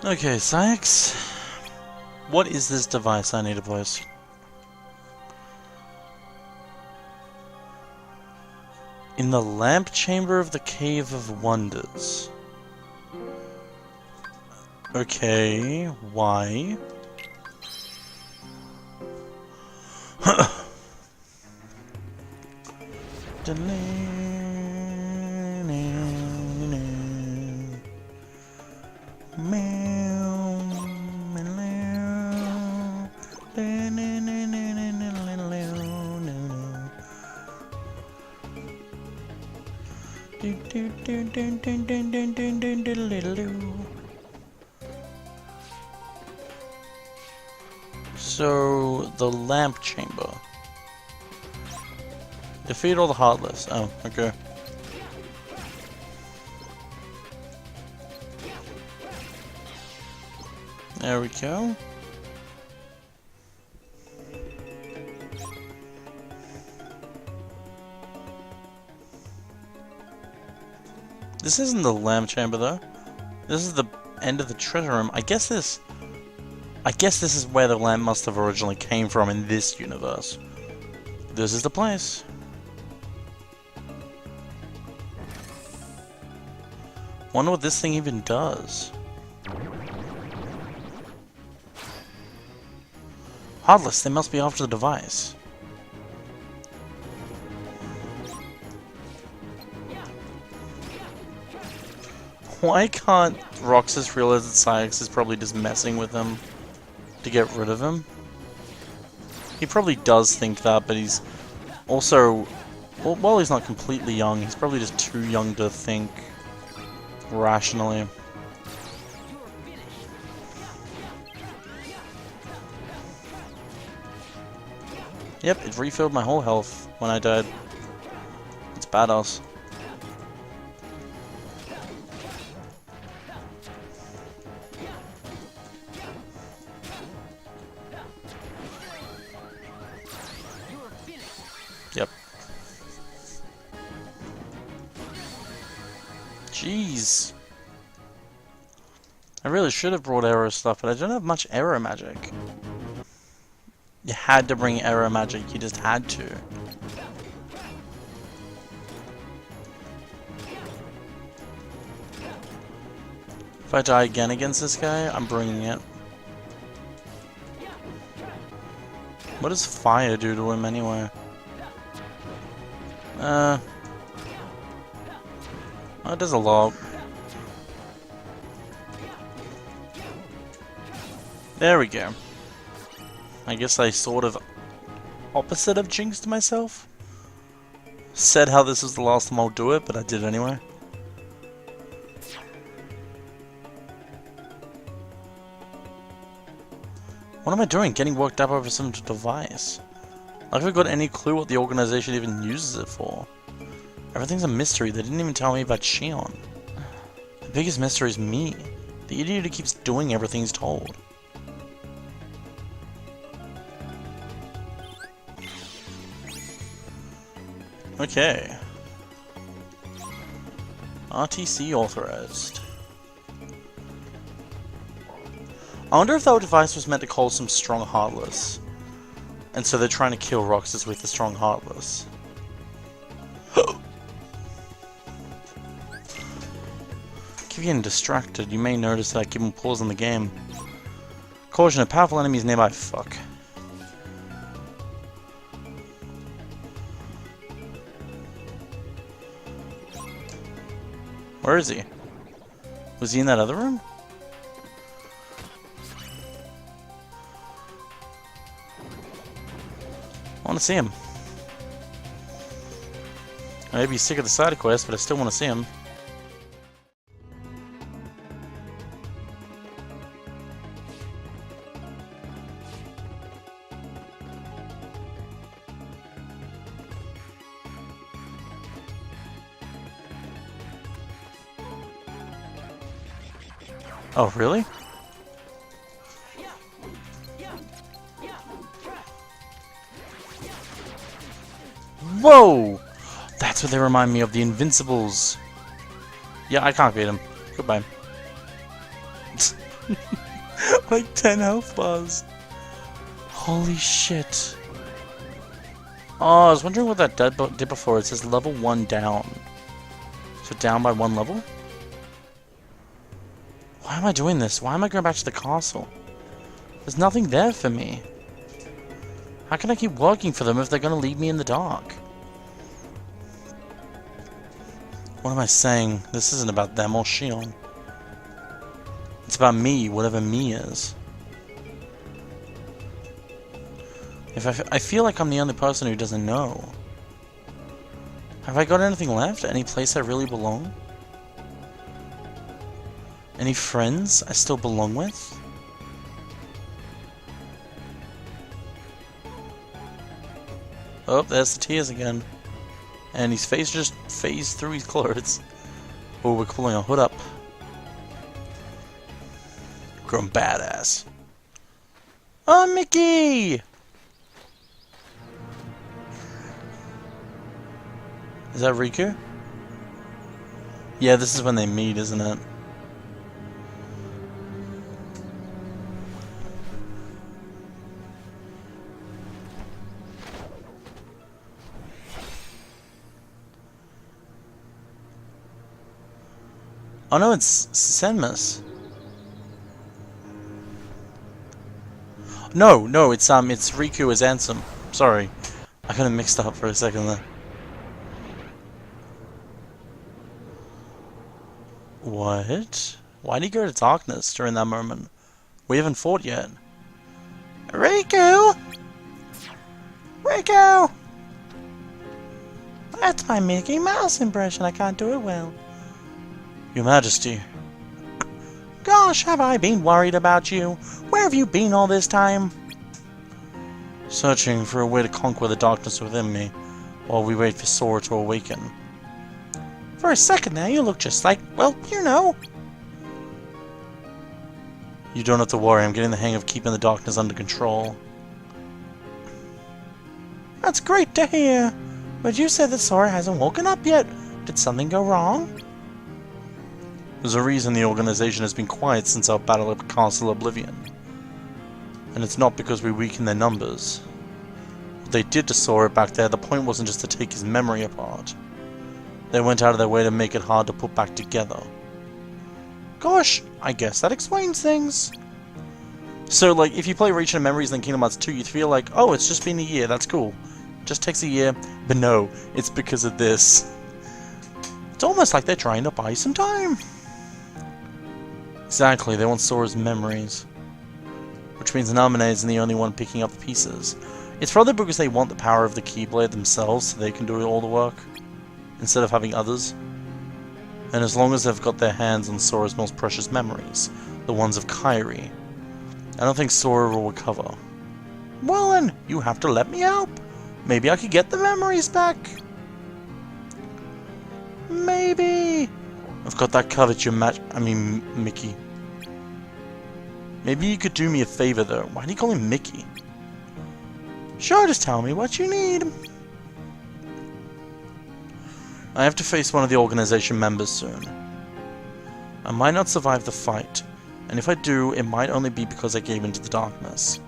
Okay, Sykes. What is this device I need to place? In the lamp chamber of the Cave of Wonders. Okay, why? So, the lamp chamber. Defeat all the Heartless. Oh, okay. There we go. This isn't the lamp chamber though. This is the end of the treasure room. I guess this is where the lamp must have originally came from in this universe. This is the place. Wonder what this thing even does. Heartless, they must be after the device. Why can't Roxas realize that Sykes is probably just messing with him to get rid of him? He probably does think that, but he's also... Well, while he's not completely young, he's probably just too young to think rationally. Yep, it refilled my whole health when I died. It's badass. Yep. Jeez. I really should have brought arrow stuff, but I don't have much arrow magic. You had to bring arrow magic, you just had to. If I die again against this guy, I'm bringing it. What does fire do to him anyway? It does a lot. There we go. I guess I sort of opposite of jinxed myself. Said how this is the last time I'll do it, but I did anyway. What am I doing? Getting worked up over some device. I haven't got any clue what the organization even uses it for. Everything's a mystery. They didn't even tell me about Xion. The biggest mystery is me. The idiot who keeps doing everything he's told. Okay. RTC authorized. I wonder if that device was meant to call some strong Heartless. And so they're trying to kill Roxas with the strong Heartless. Keep getting distracted. You may notice that I keep on pausing the game. Caution, a powerful enemy is nearby. Fuck. Where is he? Was he in that other room? I want to see him. I may be sick of the side quest, but I still want to see him. Oh, really? Whoa! That's what they remind me of, the Invincibles. Yeah, I can't beat him. Goodbye. Like 10 health bars. Holy shit. Oh, I was wondering what that did before. It says level 1 down. So down by 1 level? Why am I doing this? Why am I going back to the castle? There's nothing there for me. How can I keep working for them if they're going to leave me in the dark? What am I saying? This isn't about them or Xion. It's about me, whatever me is. I feel like I'm the only person who doesn't know. Have I got anything left? Any place I really belong? Any friends I still belong with? Oh, there's the tears again. And his face just phased through his clothes. Oh, we're pulling a hood up. Grown badass. Oh, Mickey! Is that Riku? Yeah, this is when they meet, isn't it? Oh no, it's Senmus. No, it's Riku as Ansem. Sorry. I got it mixed up for a second there. What? Why'd he go to darkness during that moment? We haven't fought yet. Riku! Riku! That's my Mickey Mouse impression. I can't do it well. Your Majesty. Gosh, have I been worried about you? Where have you been all this time? Searching for a way to conquer the darkness within me, while we wait for Sora to awaken. For a second there, you look just like, well, you know. You don't have to worry, I'm getting the hang of keeping the darkness under control. That's great to hear. But you said that Sora hasn't woken up yet. Did something go wrong? There's a reason the organization has been quiet since our battle at Castle Oblivion. And it's not because we weakened their numbers. What they did to Sora back there, the point wasn't just to take his memory apart. They went out of their way to make it hard to put back together. Gosh, I guess that explains things. So, like, if you play Reach and Memories in Kingdom Hearts 2, you'd feel like, oh, it's just been a year, that's cool. It just takes a year. But no, it's because of this. It's almost like they're trying to buy some time. Exactly, they want Sora's memories. Which means Naminé isn't the only one picking up the pieces. It's probably because they want the power of the Keyblade themselves so they can do all the work, instead of having others. And as long as they've got their hands on Sora's most precious memories, the ones of Kairi, I don't think Sora will recover. Well then, you have to let me help. Maybe I could get the memories back. Maybe. I've got that covered, Mickey. Maybe you could do me a favor though. Why do you call him Mickey? Sure, just tell me what you need. I have to face one of the organization members soon. I might not survive the fight, and if I do, it might only be because I gave into the darkness.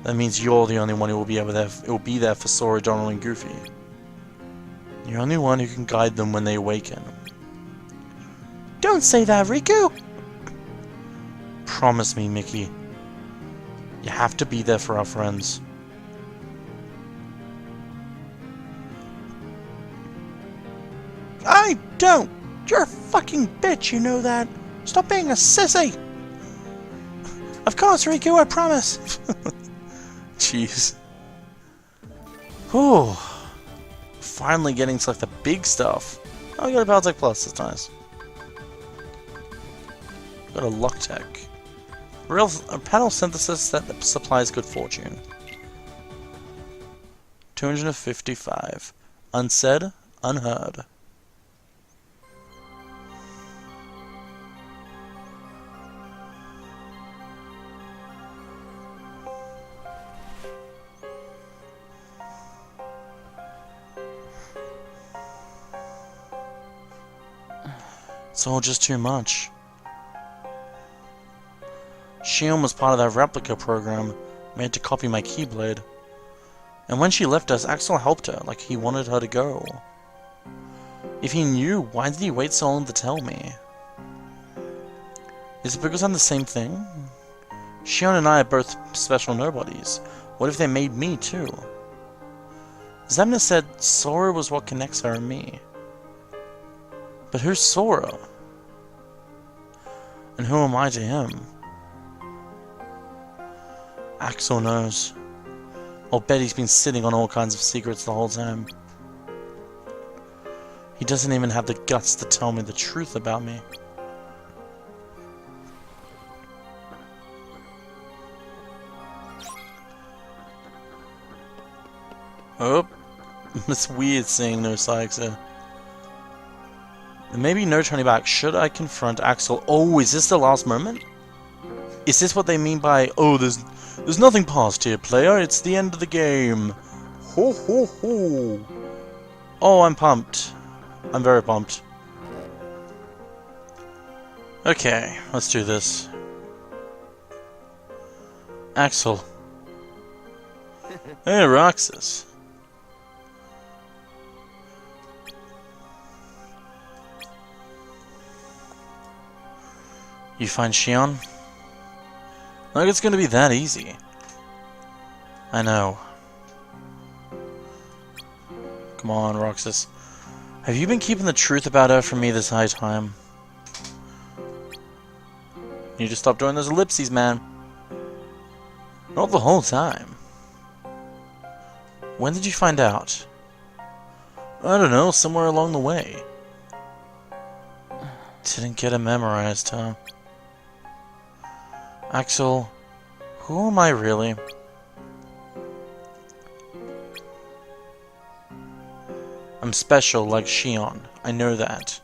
That means you're the only one who will be there for Sora, Donald, and Goofy. You're the only one who can guide them when they awaken. Don't say that, Riku! Promise me, Mickey. You have to be there for our friends. I don't! You're a fucking bitch, you know that. Stop being a sissy! Of course, Riku, I promise! Jeez. Whew. Finally getting to like the big stuff. Oh, we got a Battletech Plus, that's nice. Got a Lock Tech. A panel synthesis that supplies good fortune. 255. Unsaid, unheard. It's all just too much. Xion was part of that replica program made to copy my Keyblade. And when she left us, Axel helped her, like he wanted her to go. If he knew, why did he wait so long to tell me? Is it because I'm the same thing? Xion and I are both special nobodies. What if they made me too? Zemna said Sora was what connects her and me. But who's Sora? And who am I to him? Axel knows. I'll bet he's been sitting on all kinds of secrets the whole time. He doesn't even have the guts to tell me the truth about me. Oh, it's weird seeing no Sykes there. There may be no turning back. Should I confront Axel? Oh, is this the last moment? Is this what they mean by, oh, there's nothing past here, player. It's the end of the game. Ho ho ho. Oh, I'm pumped. I'm very pumped. Okay, let's do this. Axel. Hey, Roxas. You find Xion? Like it's gonna be that easy. I know. Come on, Roxas. Have you been keeping the truth about her from me this high time? You just stop doing those ellipses, man. Not the whole time. When did you find out? I don't know, somewhere along the way. Didn't get it memorized, huh? Axel, who am I really? I'm special like Xion, I know that.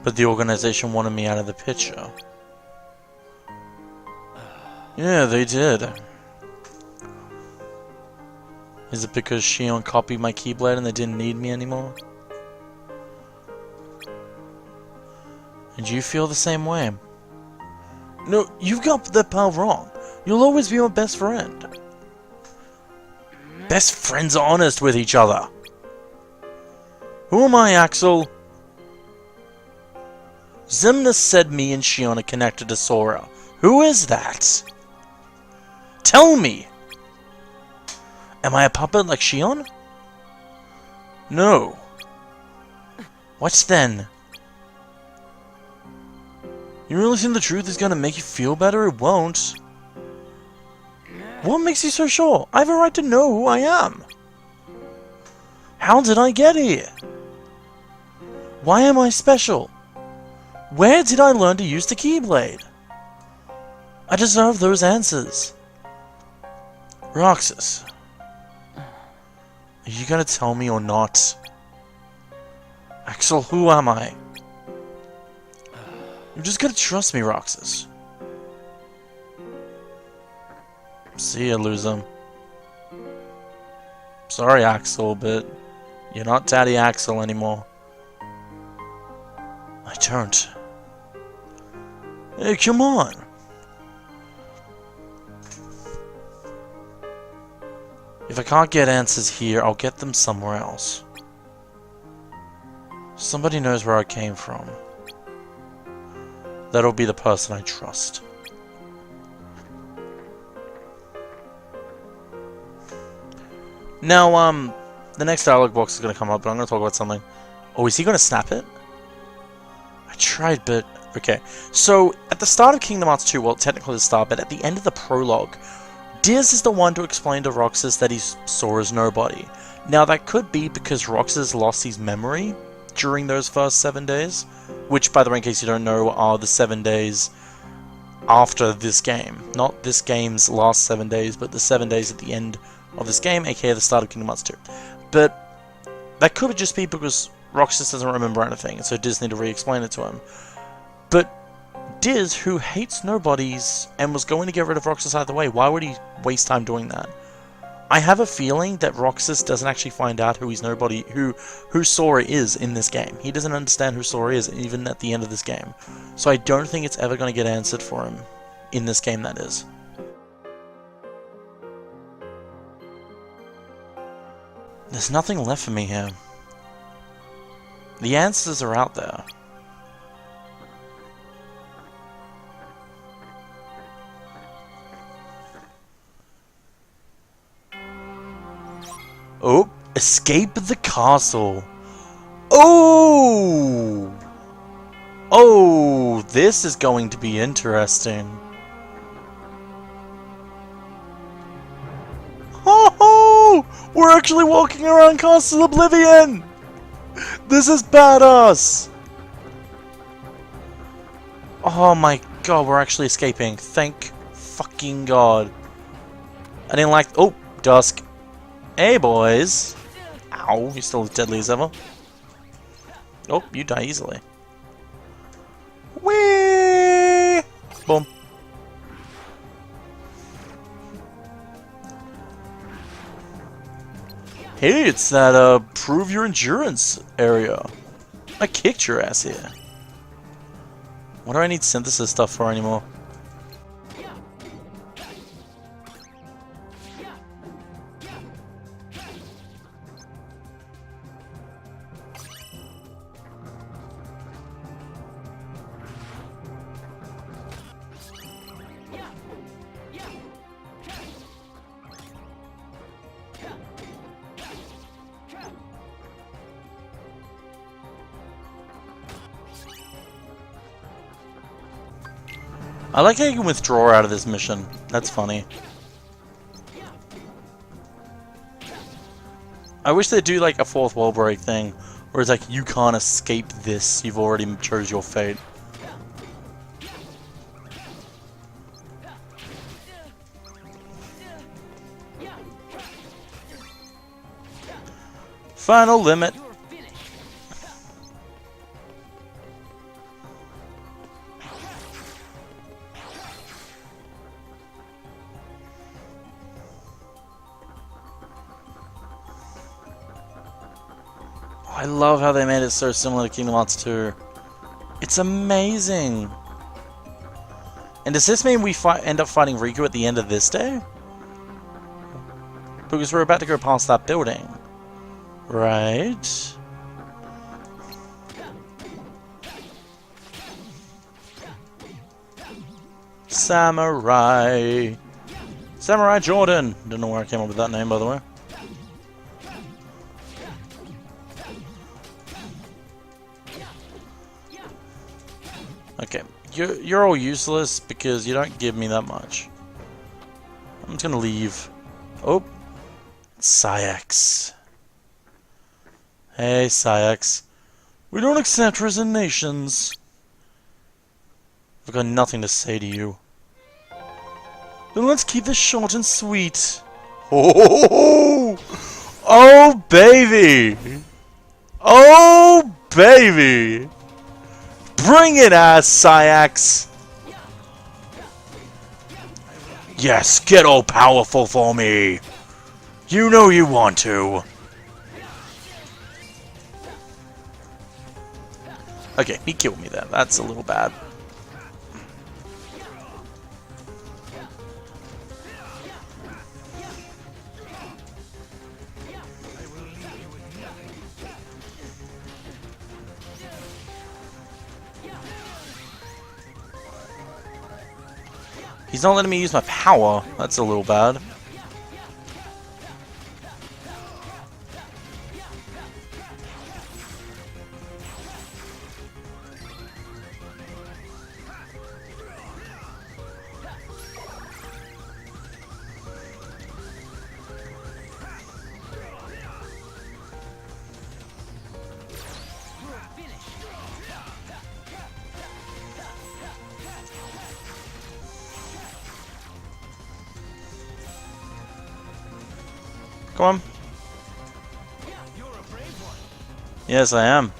But the organization wanted me out of the picture. Yeah, they did. Is it because Xion copied my Keyblade and they didn't need me anymore? And you feel the same way? No, you've got that part wrong. You'll always be my best friend. Best friends are honest with each other. Who am I, Axel? Zemna said me and Xion are connected to Sora. Who is that? Tell me! Am I a puppet like Xion? No. What then? You really think the truth is gonna make you feel better? It won't. What makes you so sure? I have a right to know who I am. How did I get here? Why am I special? Where did I learn to use the Keyblade? I deserve those answers. Roxas. Are you gonna tell me or not? Axel, who am I? You're just gonna trust me, Roxas. See ya, loser. Sorry, Axel, but you're not Daddy Axel anymore. I don't. Hey, come on! If I can't get answers here, I'll get them somewhere else. Somebody knows where I came from. That'll be the person I trust. Now, the next dialogue box is going to come up, but I'm going to talk about something. Oh, is he going to snap it? I tried, but... Okay. So, at the start of Kingdom Hearts 2, well, technically the start, but at the end of the prologue, Diz is the one to explain to Roxas that he's Sora's nobody. Now, that could be because Roxas lost his memory during those first 7 days, which, by the way, in case you don't know, are the 7 days after this game. Not this game's last 7 days, but the 7 days at the end of this game, aka the start of Kingdom Hearts 2. But that could just be because Roxas doesn't remember anything, and so Diz need to re-explain it to him. But Diz, who hates nobodies and was going to get rid of Roxas either way, why would he waste time doing that? I have a feeling that Roxas doesn't actually find out who Sora is in this game. He doesn't understand who Sora is even at the end of this game. So I don't think it's ever going to get answered for him in this game, that is. There's nothing left for me here. The answers are out there. Oh, escape the castle. Oh! Oh, this is going to be interesting. Oh, we're actually walking around Castle Oblivion! This is badass! Oh my god, we're actually escaping. Thank fucking god. I didn't like... Oh, Dusk. Hey, boys. Ow, you're still as deadly as ever. Oh, you die easily. Whee! Boom. Hey, it's that, prove your endurance area. I kicked your ass here. What do I need synthesis stuff for anymore? I like how you can withdraw out of this mission. That's funny. I wish they'd do like a fourth wall break thing, where it's like, you can't escape this, you've already chose your fate. Final limit. I love how they made it so similar to Kingdom Hearts 2. It's amazing. And does this mean we end up fighting Riku at the end of this day? Because we're about to go past that building. Right? Samurai. Samurai Jordan. Don't know where I came up with that name, by the way. Okay, you're all useless because you don't give me that much. I'm just gonna leave. Oh, Sayax. Hey, Sayax. We don't accept resignations. I've got nothing to say to you. Then let's keep this short and sweet. Oh, oh baby. Oh, baby. Bring it, ass Sayax! Yes, get all powerful for me! You know you want to! Okay, he killed me there. That's a little bad. He's not letting me use my power. That's a little bad. Come on. Yes, I am.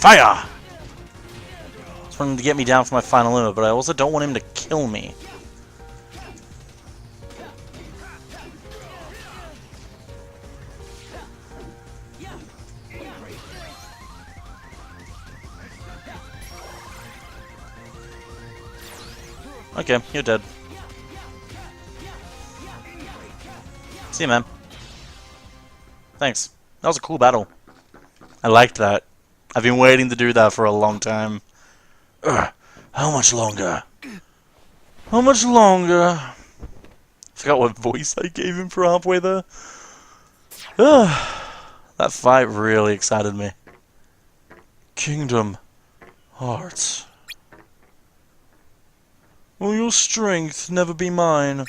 Fire! I just want him to get me down for my final limit, but I also don't want him to kill me. Okay, you're dead. See you, man. Thanks. That was a cool battle. I liked that. I've been waiting to do that for a long time. How much longer? How much longer? Forgot what voice I gave him for halfway there. That fight really excited me. Kingdom Hearts. Will your strength never be mine?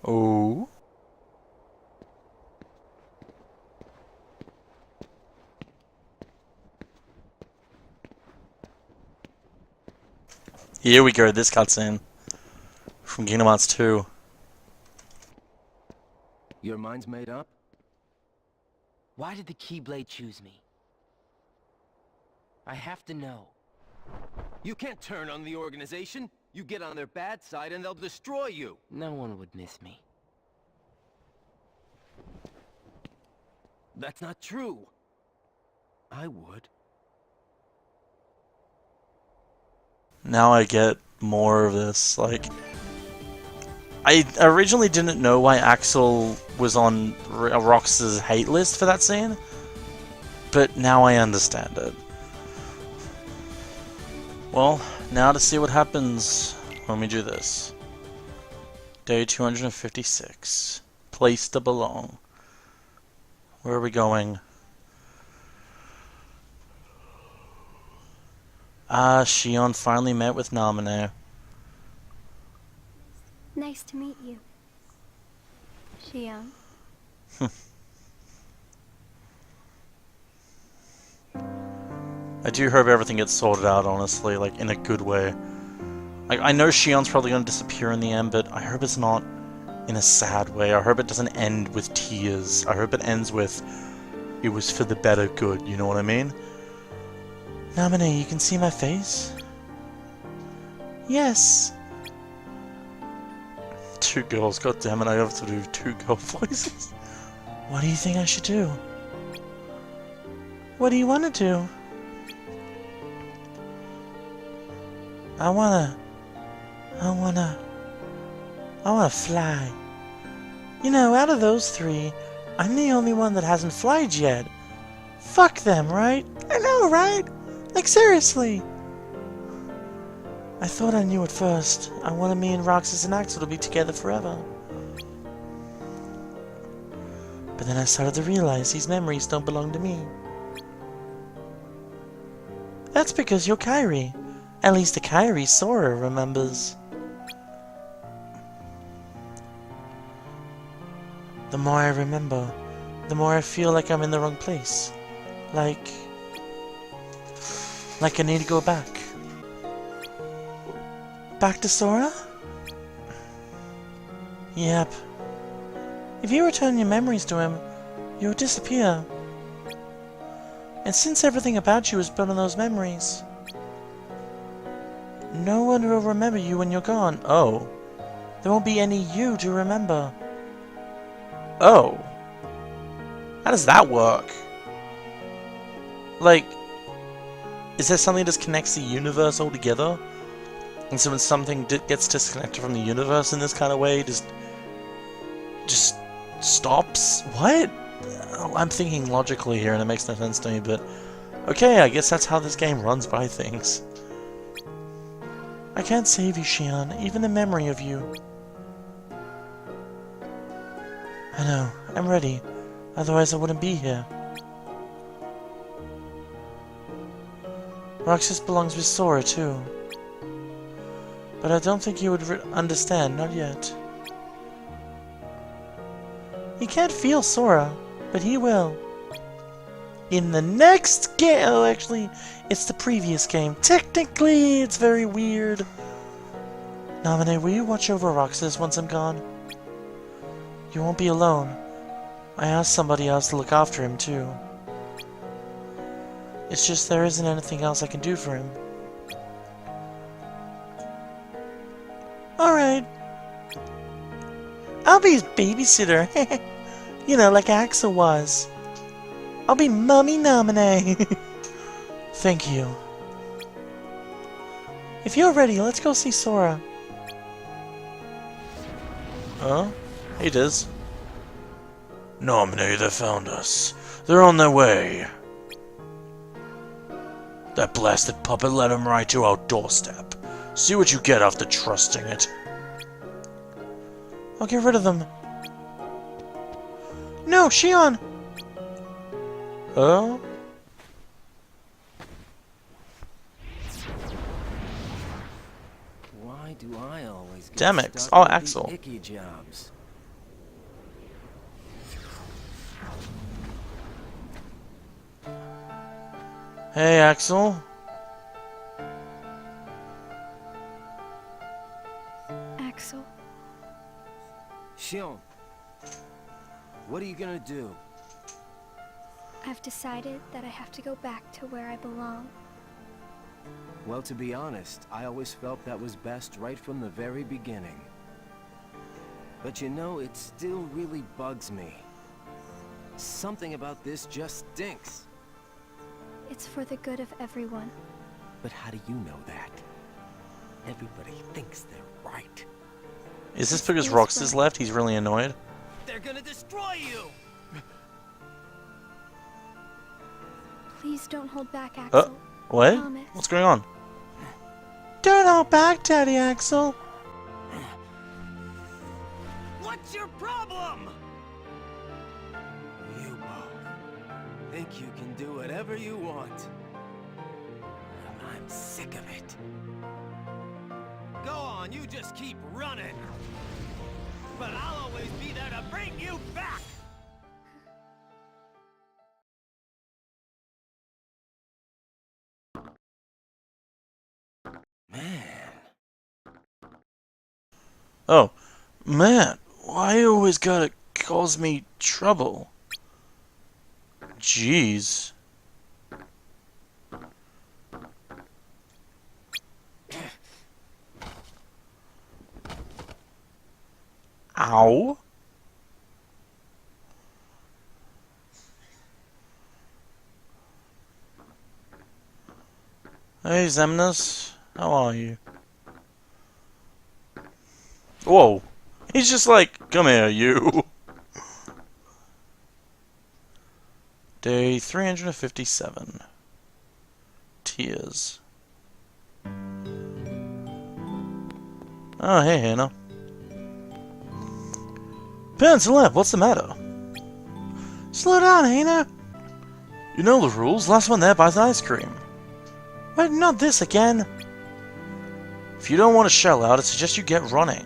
Oh? Here we go, this cutscene. From Kingdom Hearts 2. Your mind's made up? Why did the Keyblade choose me? I have to know. You can't turn on the organization. You get on their bad side and they'll destroy you. No one would miss me. That's not true. I would. Now I get more of this, like... I originally didn't know why Axel was on Roxas' hate list for that scene, but now I understand it. Well, now to see what happens when we do this. Day 256. Place to belong. Where are we going? Xion finally met with Namine. Nice to meet you, Xion. I do hope everything gets sorted out, honestly, like, in a good way. I know Xion's probably going to disappear in the end, but I hope it's not in a sad way. I hope it doesn't end with tears. I hope it ends with, it was for the better good, you know what I mean? Namine, you can see my face? Yes. Two girls, god damn it, I have to do two girl voices. What do you think I should do? What do you want to do? I wanna fly. You know, out of those three, I'm the only one that hasn't flied yet. Fuck them, right? I know, right? Like, seriously. I thought I knew at first. I wanted me and Roxas and Axel to be together forever. But then I started to realize these memories don't belong to me. That's because you're Kairi. At least the Kairi Sora remembers. The more I remember, the more I feel like I'm in the wrong place. Like I need to go back. Back to Sora? Yep. If you return your memories to him, you'll disappear. And since everything about you is built on those memories, no one will remember you when you're gone. Oh. There won't be any you to remember. Oh. How does that work? Like, is there something that just connects the universe all together? And so when something gets disconnected from the universe in this kind of way, just stops? What? I'm thinking logically here and it makes no sense to me, but okay, I guess that's how this game runs by things. I can't save you, Xion, even the memory of you. I know, I'm ready, otherwise I wouldn't be here. Roxas belongs with Sora, too. But I don't think he would understand, not yet. He can't feel Sora, but he will. In the next game, oh, actually, it's the previous game. Technically, it's very weird. Namine, will you watch over Roxas once I'm gone? You won't be alone. I asked somebody else to look after him, too. It's just there isn't anything else I can do for him. Alright. I'll be his babysitter. You know, like Axel was. I'll be Mummy Nominee. Thank you. If you're ready, let's go see Sora. Huh? Hey, Diz. Nominee, they found us. They're on their way. That blasted puppet led him right to our doorstep. See what you get after trusting it. I'll get rid of them. No, Xion! Huh? Why do I always get Demix. stuck Oh, with the Axel. icky jobs? Hey, Axel. Axel, Xion, what are you gonna do? I've decided that I have to go back to where I belong. Well, to be honest, I always felt that was best right from the very beginning. But you know, it still really bugs me. Something about this just stinks. It's for the good of everyone. But how do you know that? Everybody thinks they're right. Is this because He's Roxas right. left? He's really annoyed. They're gonna destroy you! Please don't hold back, Axel. What? Promise. What's going on? Don't hold back, Daddy Axel. What's your problem? You both think you can do whatever you want. I'm sick of it. Go on, you just keep running. But I'll always be there to bring you back! Man. Oh, man, why you always gotta cause me trouble? Jeez. Ow. Hey, Xemnas. How are you? Whoa. He's just like, come here, you. Day 357. Tears. Oh, hey, Hannah. Pencil up, what's the matter? Slow down, Hannah. You know the rules. Last one there buys ice cream. Wait, not this again. If you don't want to shell out, I suggest you get running.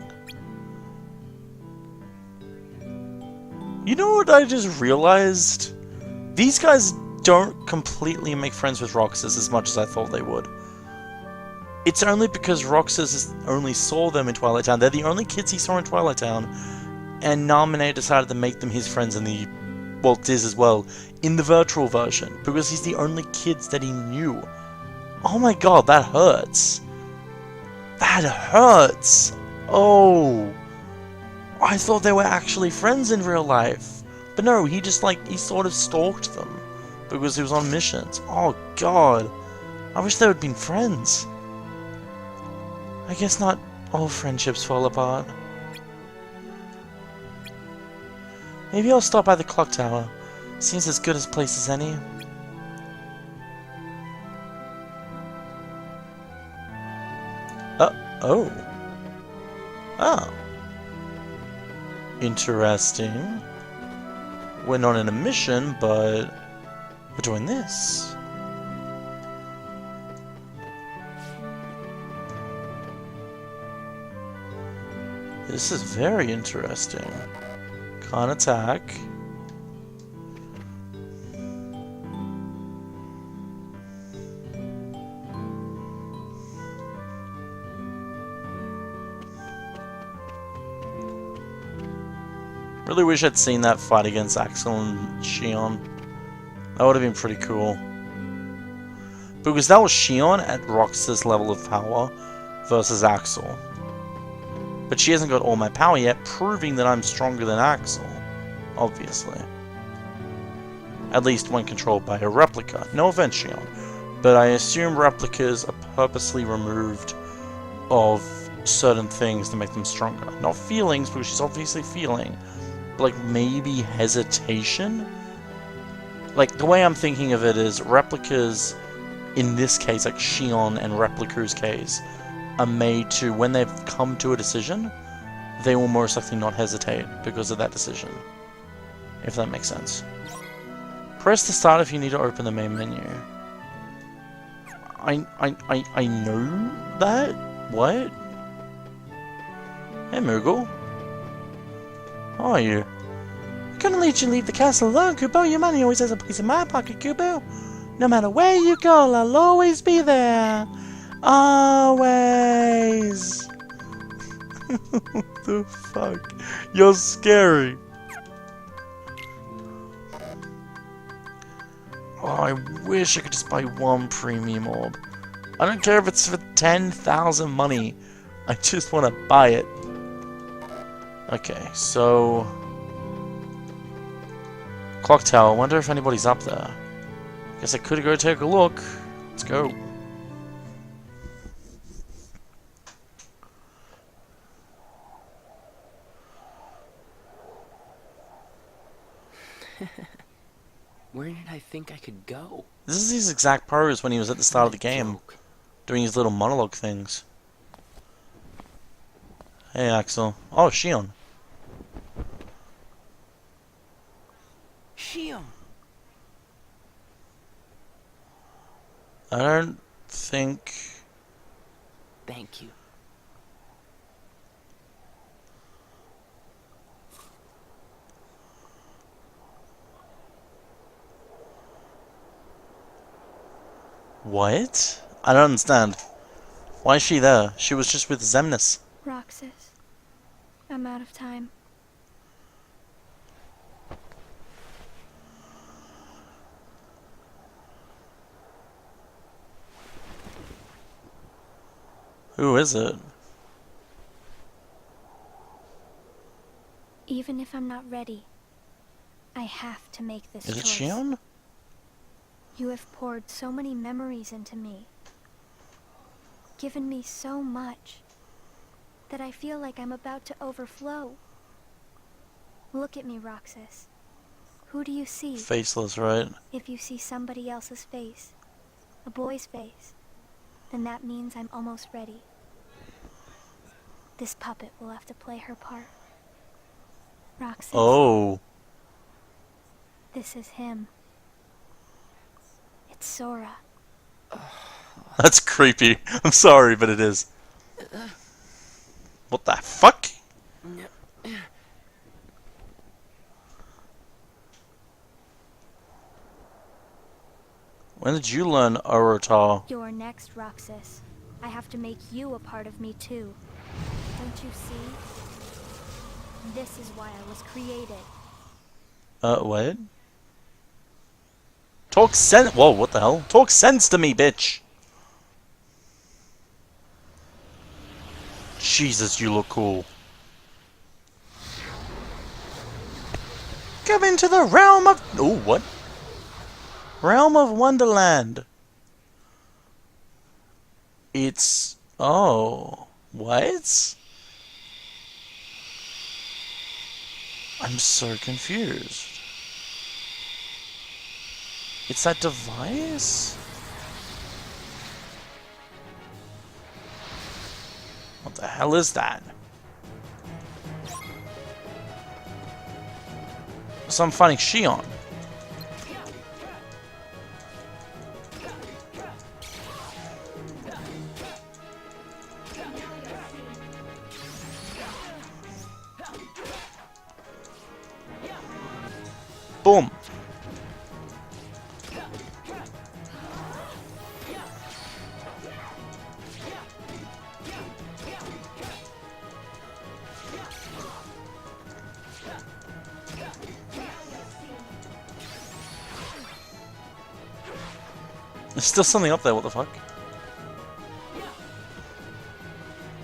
You know what I just realized? These guys don't completely make friends with Roxas as much as I thought they would. It's only because Roxas only saw them in Twilight Town. They're the only kids he saw in Twilight Town. And Naminé decided to make them his friends in the... well, Diz as well. In the virtual version. Because he's the only kids that he knew. Oh my god, that hurts. That hurts. Oh. I thought they were actually friends in real life. But no, he just he sort of stalked them. Because he was on missions. Oh god. I wish they would have been friends. I guess not all friendships fall apart. Maybe I'll stop by the clock tower. Seems as good a place as any. Oh. Oh. Interesting. We're not in a mission, but we're doing this. This is very interesting. Can't attack. Really wish I'd seen that fight against Axel and Xion. That would have been pretty cool. Because that was Xion at Roxas' level of power versus Axel. But she hasn't got all my power yet, proving that I'm stronger than Axel. Obviously. At least when controlled by a replica. No offense, Xion. But I assume replicas are purposely removed of certain things to make them stronger. Not feelings, because she's obviously feeling. But like maybe hesitation? Like the way I'm thinking of it is replicas, in this case, like Xion and Replica's case, are made to, when they've come to a decision, they will most likely not hesitate because of that decision. If that makes sense. Press the start if you need to open the main menu. I know that? What? Hey, Moogle. How are you? I couldn't let you leave the castle alone, Kubo. Your money always has a place in my pocket, Kubo. No matter where you go, I'll always be there. Always. What the fuck? You're scary. Oh, I wish I could just buy one premium orb. I don't care if it's for 10,000 money. I just want to buy it. Okay, so... Clock Tower. I wonder if anybody's up there. Guess I could go take a look. Let's go. Where did I think I could go? This is his exact pose when he was at the start of the game, doing his little monologue things. Hey, Axel. Oh, Xion. Xion! I don't think... Thank you. What? I don't understand. Why is she there? She was just with Xemnas. Roxas, I'm out of time. Who is it? Even if I'm not ready, I have to make this Is it choice. Xion? You have poured so many memories into me, given me so much, that I feel like I'm about to overflow. Look at me, Roxas. Who do you see? Faceless, right? If you see somebody else's face, a boy's face, then that means I'm almost ready. This puppet will have to play her part. Roxas. Oh. This is him. It's Sora. That's creepy. I'm sorry, but it is. What the fuck? When did you learn Orotar? You're next, Roxas. I have to make you a part of me too. Don't you see? This is why I was created. What? Talk sense. Whoa, what the hell? Talk sense to me, bitch. Jesus, you look cool. Come into the realm of... Oh, what? Realm of Wonderland. It's... Oh. What? I'm so confused. It's that device? What the hell is that? So I'm fighting Xion. Boom. There's still something up there, what the fuck?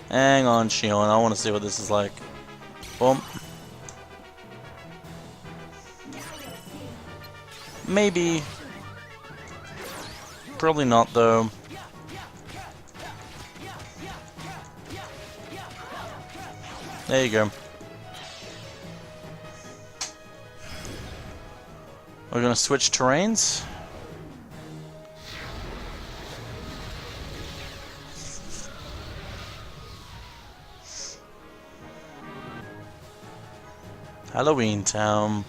Hang on, Xion, I want to see what this is like. Boom. Maybe. Probably not, though. There you go. We're gonna switch terrains. Halloween Town.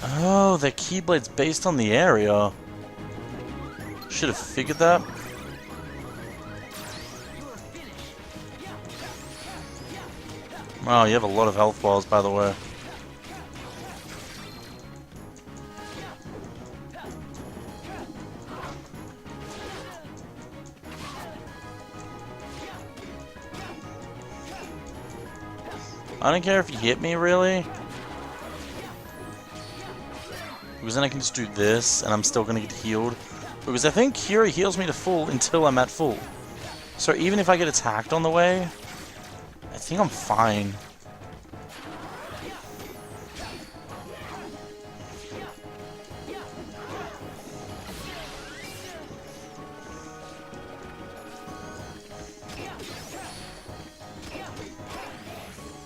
Oh, the Keyblade's based on the area. Should have figured that. Wow, you have a lot of health bars, by the way. I don't care if you hit me, really. Because then I can just do this, and I'm still gonna get healed. Because I think Kira heals me to full until I'm at full. So even if I get attacked on the way, I think I'm fine.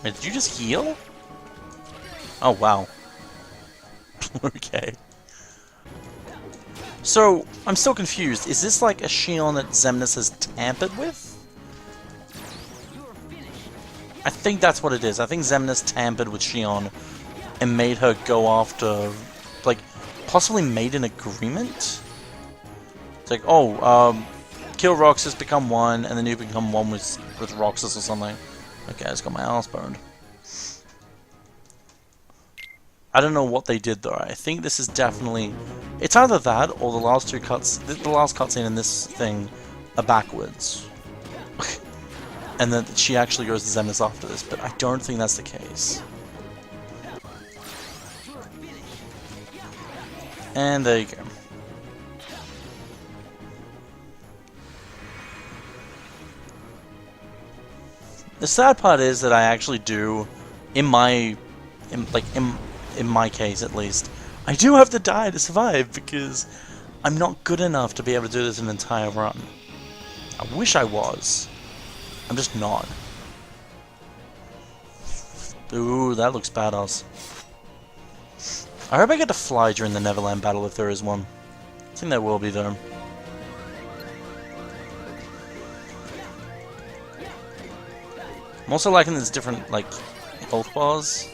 Wait, did you just heal? Oh, wow. Okay. So, I'm still confused. Is this like a Xion that Xemnas has tampered with? I think that's what it is. I think Xemnas tampered with Xion and made her go after, like, possibly made an agreement? It's like, oh, kill Roxas, become one, and then you become one with Roxas or something. Okay, I just got my ass burned. I don't know what they did though. I think this is definitely... It's either that or the last two cuts... The last cutscene and this thing are backwards. And then she actually goes to Xemnas after this, but I don't think that's the case. And there you go. The sad part is that I actually do, in my case at least, I do have to die to survive because I'm not good enough to be able to do this an entire run. I wish I was. I'm just not. Ooh, that looks badass. I hope I get to fly during the Neverland battle if there is one. I think there will be though. I'm also liking these different, like, health bars.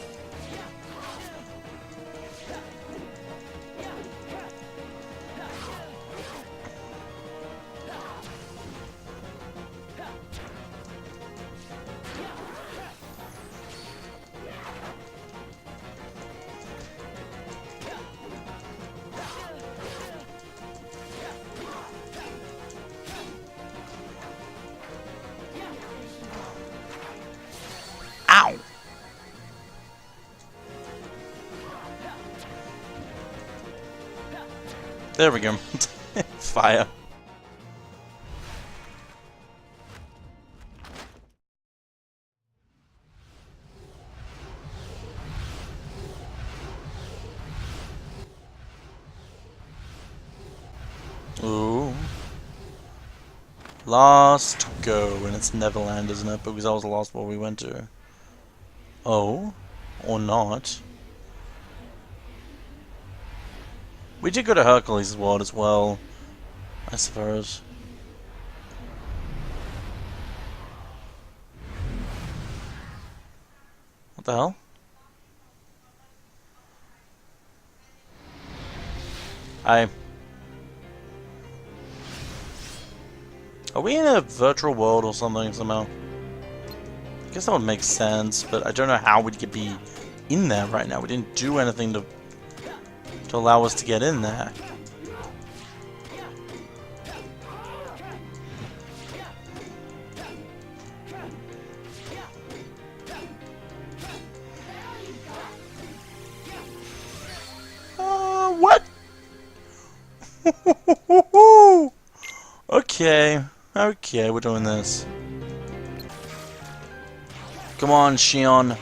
Ow! There we go. Fire. Ooh. Last go, and it's Neverland, isn't it? Because that was the last one we went to. Oh, or not. We did go to Hercules' world as well, I suppose. What the hell? Are we in a virtual world or something somehow? I guess that would make sense, but I don't know how we'd be in there right now. We didn't do anything to allow us to get in there. Okay. Okay, we're doing this. Come on, Xion.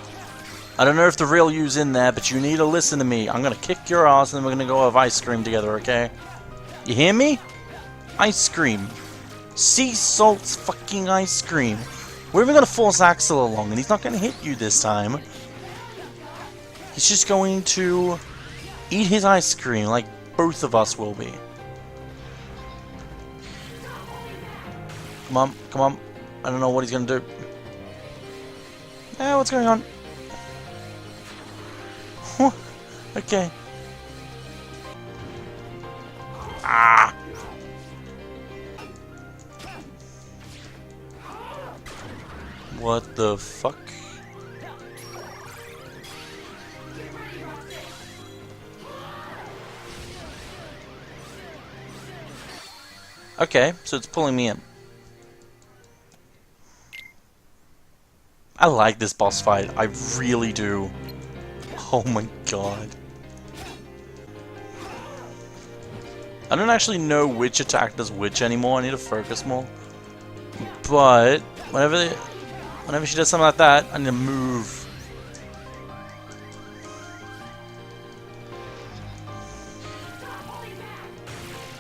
I don't know if the real you's in there, but you need to listen to me. I'm gonna kick your ass and then we're gonna go have ice cream together, okay? You hear me? Ice cream. Sea salt's fucking ice cream. We're even gonna force Axel along, and he's not gonna hit you this time. He's just going to eat his ice cream like both of us will be. Come on, come on. I don't know what he's gonna do. What's going on? Okay. Ah! What the fuck? Okay, so it's pulling me in. I like this boss fight. I really do. Oh my god. I don't actually know which attack does which anymore. I need to focus more. But whenever she does something like that, I need to move.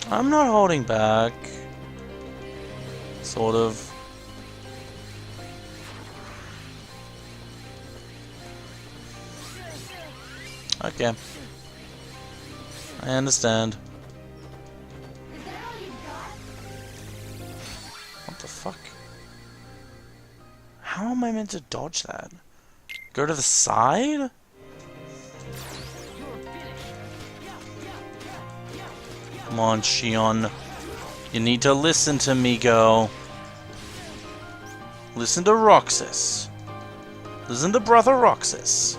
I'm not holding back. Sort of. Okay. I understand. What the fuck? How am I meant to dodge that? Go to the side? Come on, Xion. You need to listen to me, girl. Listen to Roxas. Listen to brother Roxas.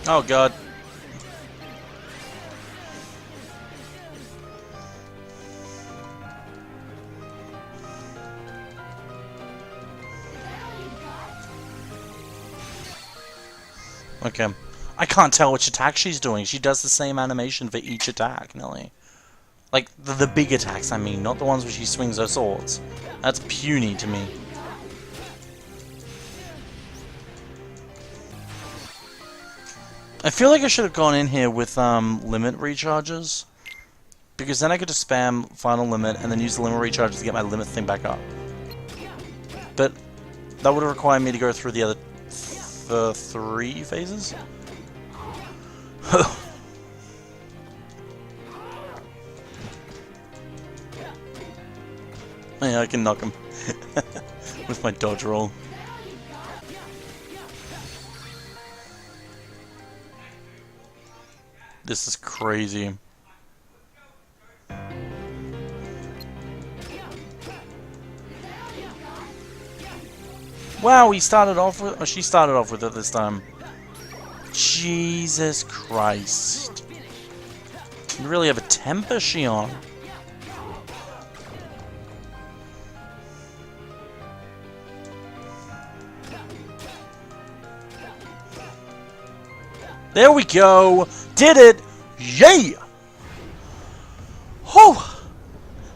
Oh god. Okay. I can't tell which attack she's doing. She does the same animation for each attack, Nelly. Like, the big attacks, I mean, not the ones where she swings her swords. That's puny to me. I feel like I should have gone in here with limit recharges, because then I could just spam final limit and then use the limit recharges to get my limit thing back up. But that would have required me to go through the other 3 phases. Yeah, I can knock him with my dodge roll. This is crazy. Wow, he started off with, or she started off with it this time. Jesus Christ. You really have a temper, Xion. There we go! Did it! Yay! Whew!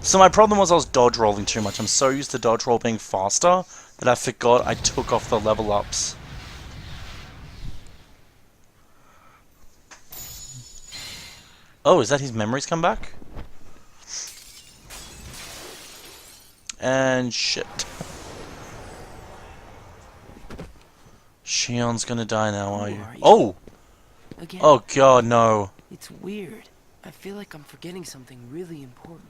So my problem was I was dodge rolling too much. I'm so used to dodge roll being faster that I forgot I took off the level ups. Oh, is that his memories come back? And shit. Xion's gonna die now, are you? Oh! Again. Oh god, no. It's weird. I feel like I'm forgetting something really important.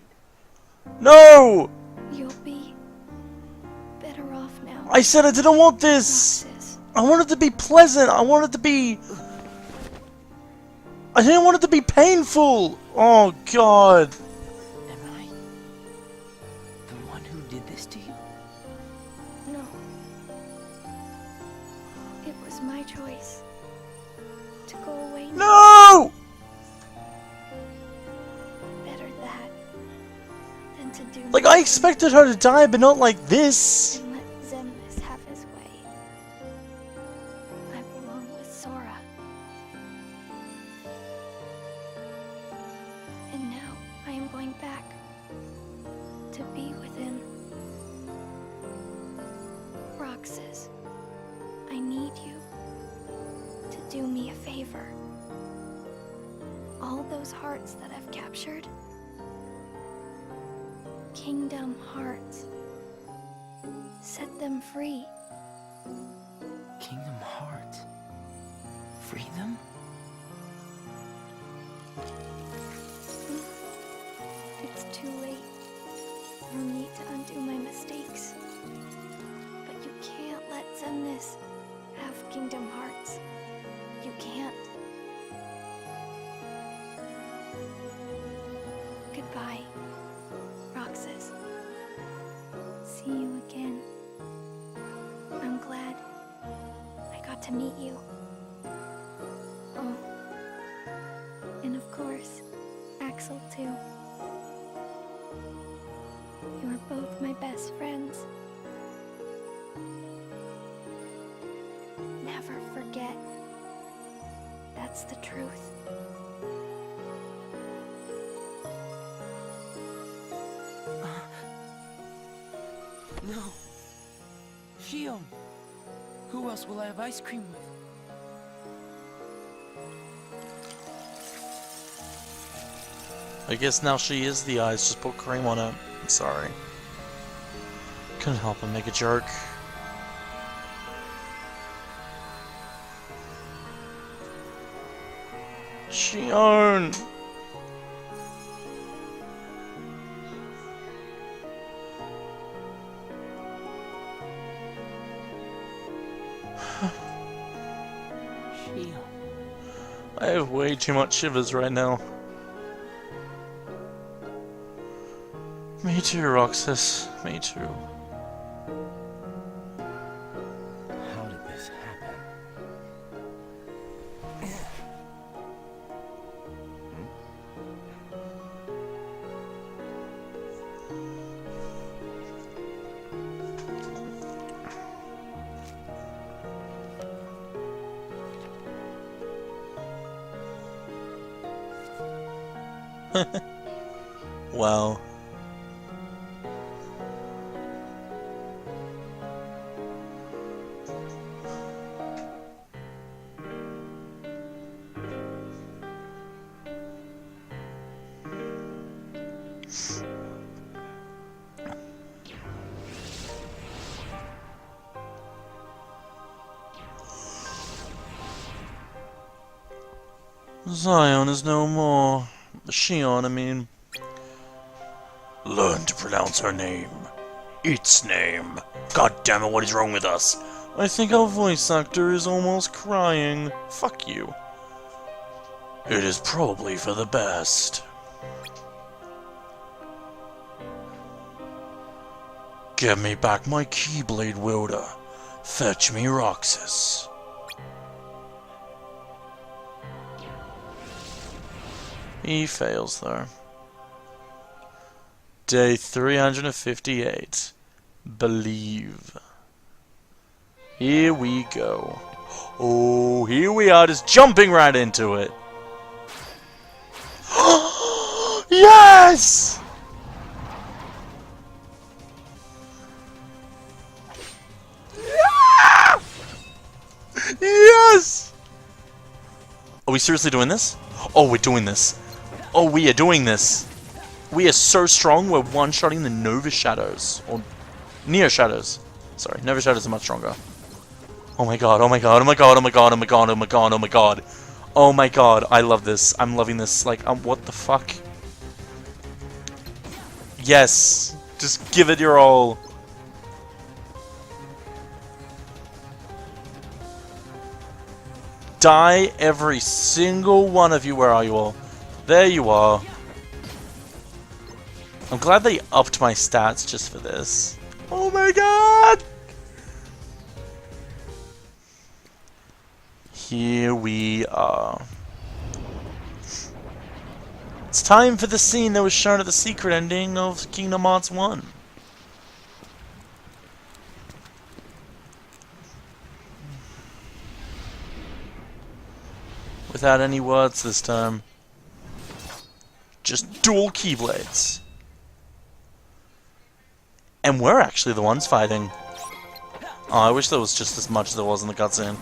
No! You'll be better off now. I said I didn't want this! Roxas. I want it to be pleasant. I want it to be... I didn't want it to be painful! Oh god. Am I the one who did this to you? No. It was my choice to go away now. No! Better that than to do Like, I expected her to die, but not like this. and let Zemnis have his way. I belong with Sora. Roxas, I need you to do me a favor. All those hearts that I've captured, Kingdom hearts, set them free. Kingdom Hearts. Free them? It's too late. I'll need to undo my mistakes. But you can't let Zemnis have Kingdom Hearts. You can't. Goodbye, Roxas. See you again. I'm glad I got to meet you. Oh, and of course, Axel too. You are both my best friends. Never forget. That's the truth. No. Xion. Who else will I have ice cream with? I guess now she is the eyes, just put cream on it. I'm sorry. Couldn't help but make a joke. Xion! Xion. I have way too much shivers right now. Me too, Roxas. Me too. How did this happen? Wow. Xion is no more. Xion, I mean. Learn to pronounce her name. Its name. God damn it, what is wrong with us? I think our voice actor is almost crying. Fuck you. It is probably for the best. Give me back my Keyblade wielder. Fetch me Roxas. He fails though. Day 358. Believe. Here we go. Oh, here we are, just jumping right into it. Yes! Yeah! Yes! Are we seriously doing this? Oh, we're doing this. Oh, we are doing this. We are so strong, we're one-shotting the Nova Shadows. Or Neo Shadows. Sorry, Nova Shadows are much stronger. Oh my god, oh my god, oh my god, oh my god, oh my god, oh my god, oh my god. Oh my god, I love this. I'm loving this. Like, what the fuck? Yes! Just give it your all. Die, every single one of you. Where are you all? There you are. I'm glad they upped my stats just for this. Oh my god! Here we are. It's time for the scene that was shown at the secret ending of Kingdom Hearts 1. Without any words this time. Just dual Keyblades. And we're actually the ones fighting. Oh, I wish there was just as much as there was in the cutscene.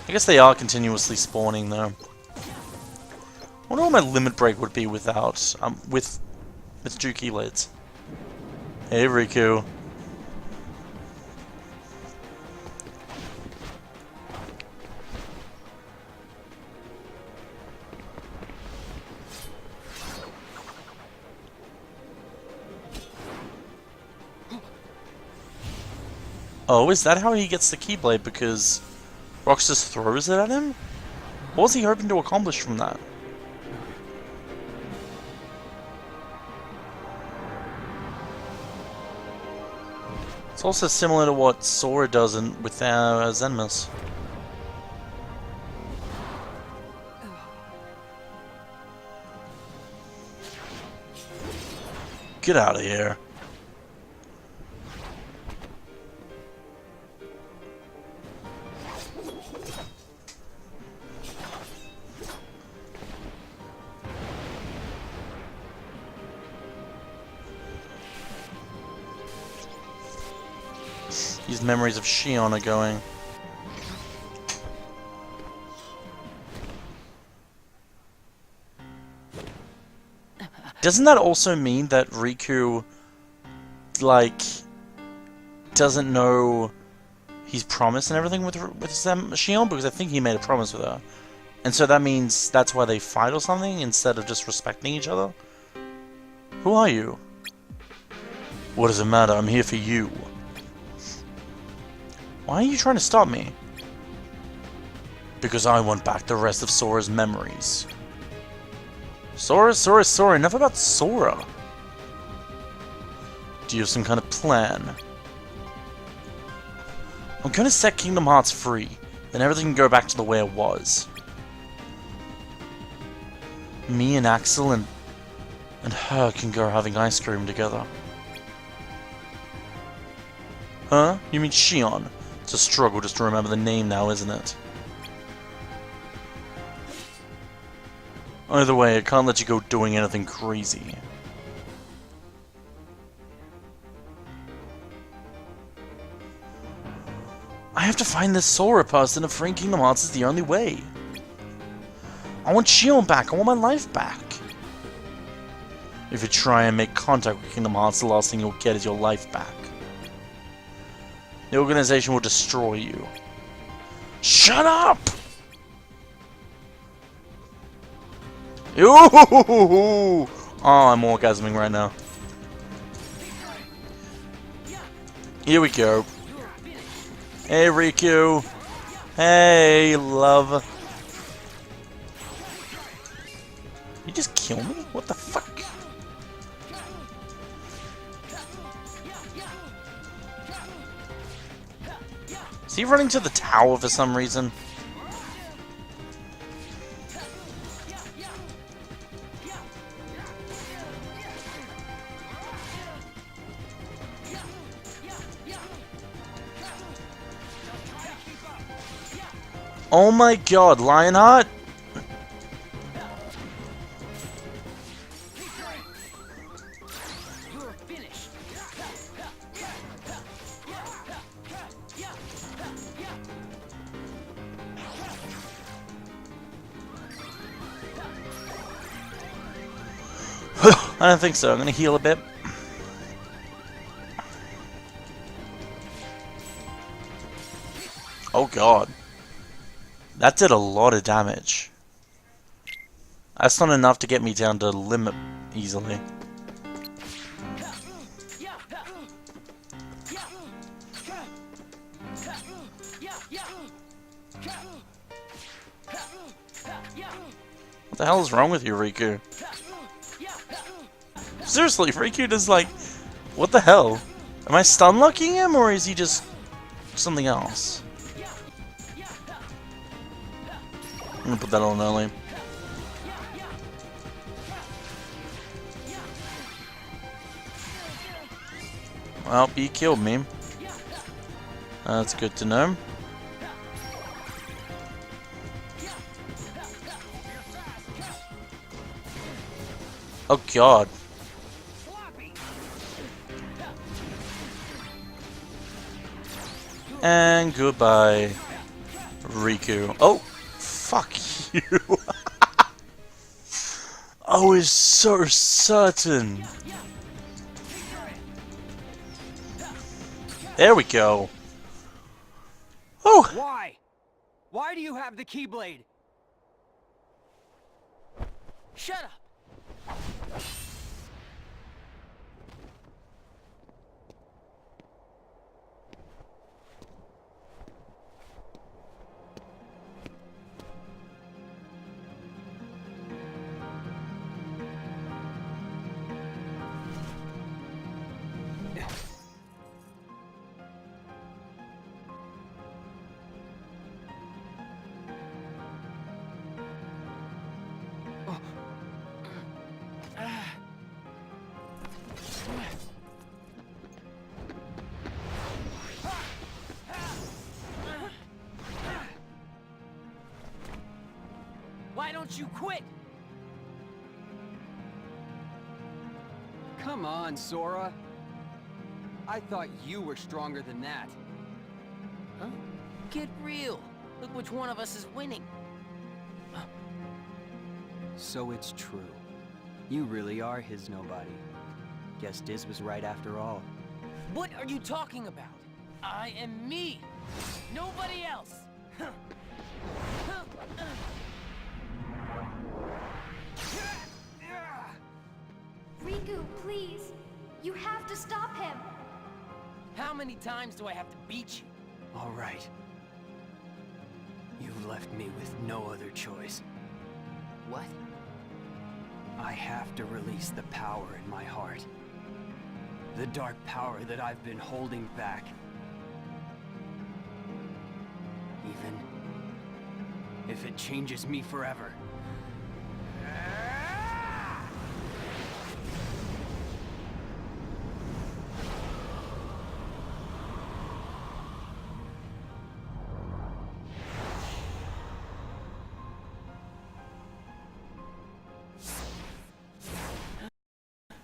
I guess they are continuously spawning though. I wonder what my limit break would be without, with 2 keyblades. Hey Riku. Oh, is that how he gets the Keyblade? Because Roxas throws it at him? What was he hoping to accomplish from that? It's also similar to what Sora does with Zenmus. Get out of here. These memories of Xion are going. Doesn't that also mean that Riku, like, doesn't know his promise and everything with Xion? Because I think he made a promise with her. And so that means that's why they fight or something, instead of just respecting each other? Who are you? What does it matter? I'm here for you. Why are you trying to stop me? Because I want back the rest of Sora's memories. Sora, enough about Sora. Do you have some kind of plan? I'm gonna set Kingdom Hearts free, then everything can go back to the way it was. Me and Axel and her can go having ice cream together. Huh? You mean Xion? It's a struggle just to remember the name now, isn't it? Either way, I can't let you go doing anything crazy. I have to find this Sora person, and freeing Kingdom Hearts is the only way. I want Xion back, I want my life back. If you try and make contact with Kingdom Hearts, the last thing you'll get is your life back. The organization will destroy you. Shut up! Ooh! Oh, I'm orgasming right now. Here we go. Hey, Riku. Hey, love. You just kill me? What the fuck? Is he running to the tower for some reason? Oh my god, Lionheart! I don't think so. I'm gonna heal a bit. Oh god. That did a lot of damage. That's not enough to get me down to limit easily. What the hell is wrong with you, Riku? Seriously, Riku does like... What the hell? Am I stun locking him, or is he just something else? I'm gonna put that on early. Well, he killed me. That's good to know. Oh god. And goodbye, Riku. Oh, fuck you. I was so certain. There we go. Oh. Why? Why do you have the Keyblade? Shut up! Why don't you quit? Come on, Sora. I thought you were stronger than that. Huh? Get real. Look which one of us is winning. So it's true. You really are his nobody. Guess Diz was right after all. What are you talking about? I am me. Nobody else. Riku, please. You have to stop him. How many times do I have to beat you? All right. You've left me with no other choice. What? I have to release the power in my heart. The dark power that I've been holding back. Even if it changes me forever.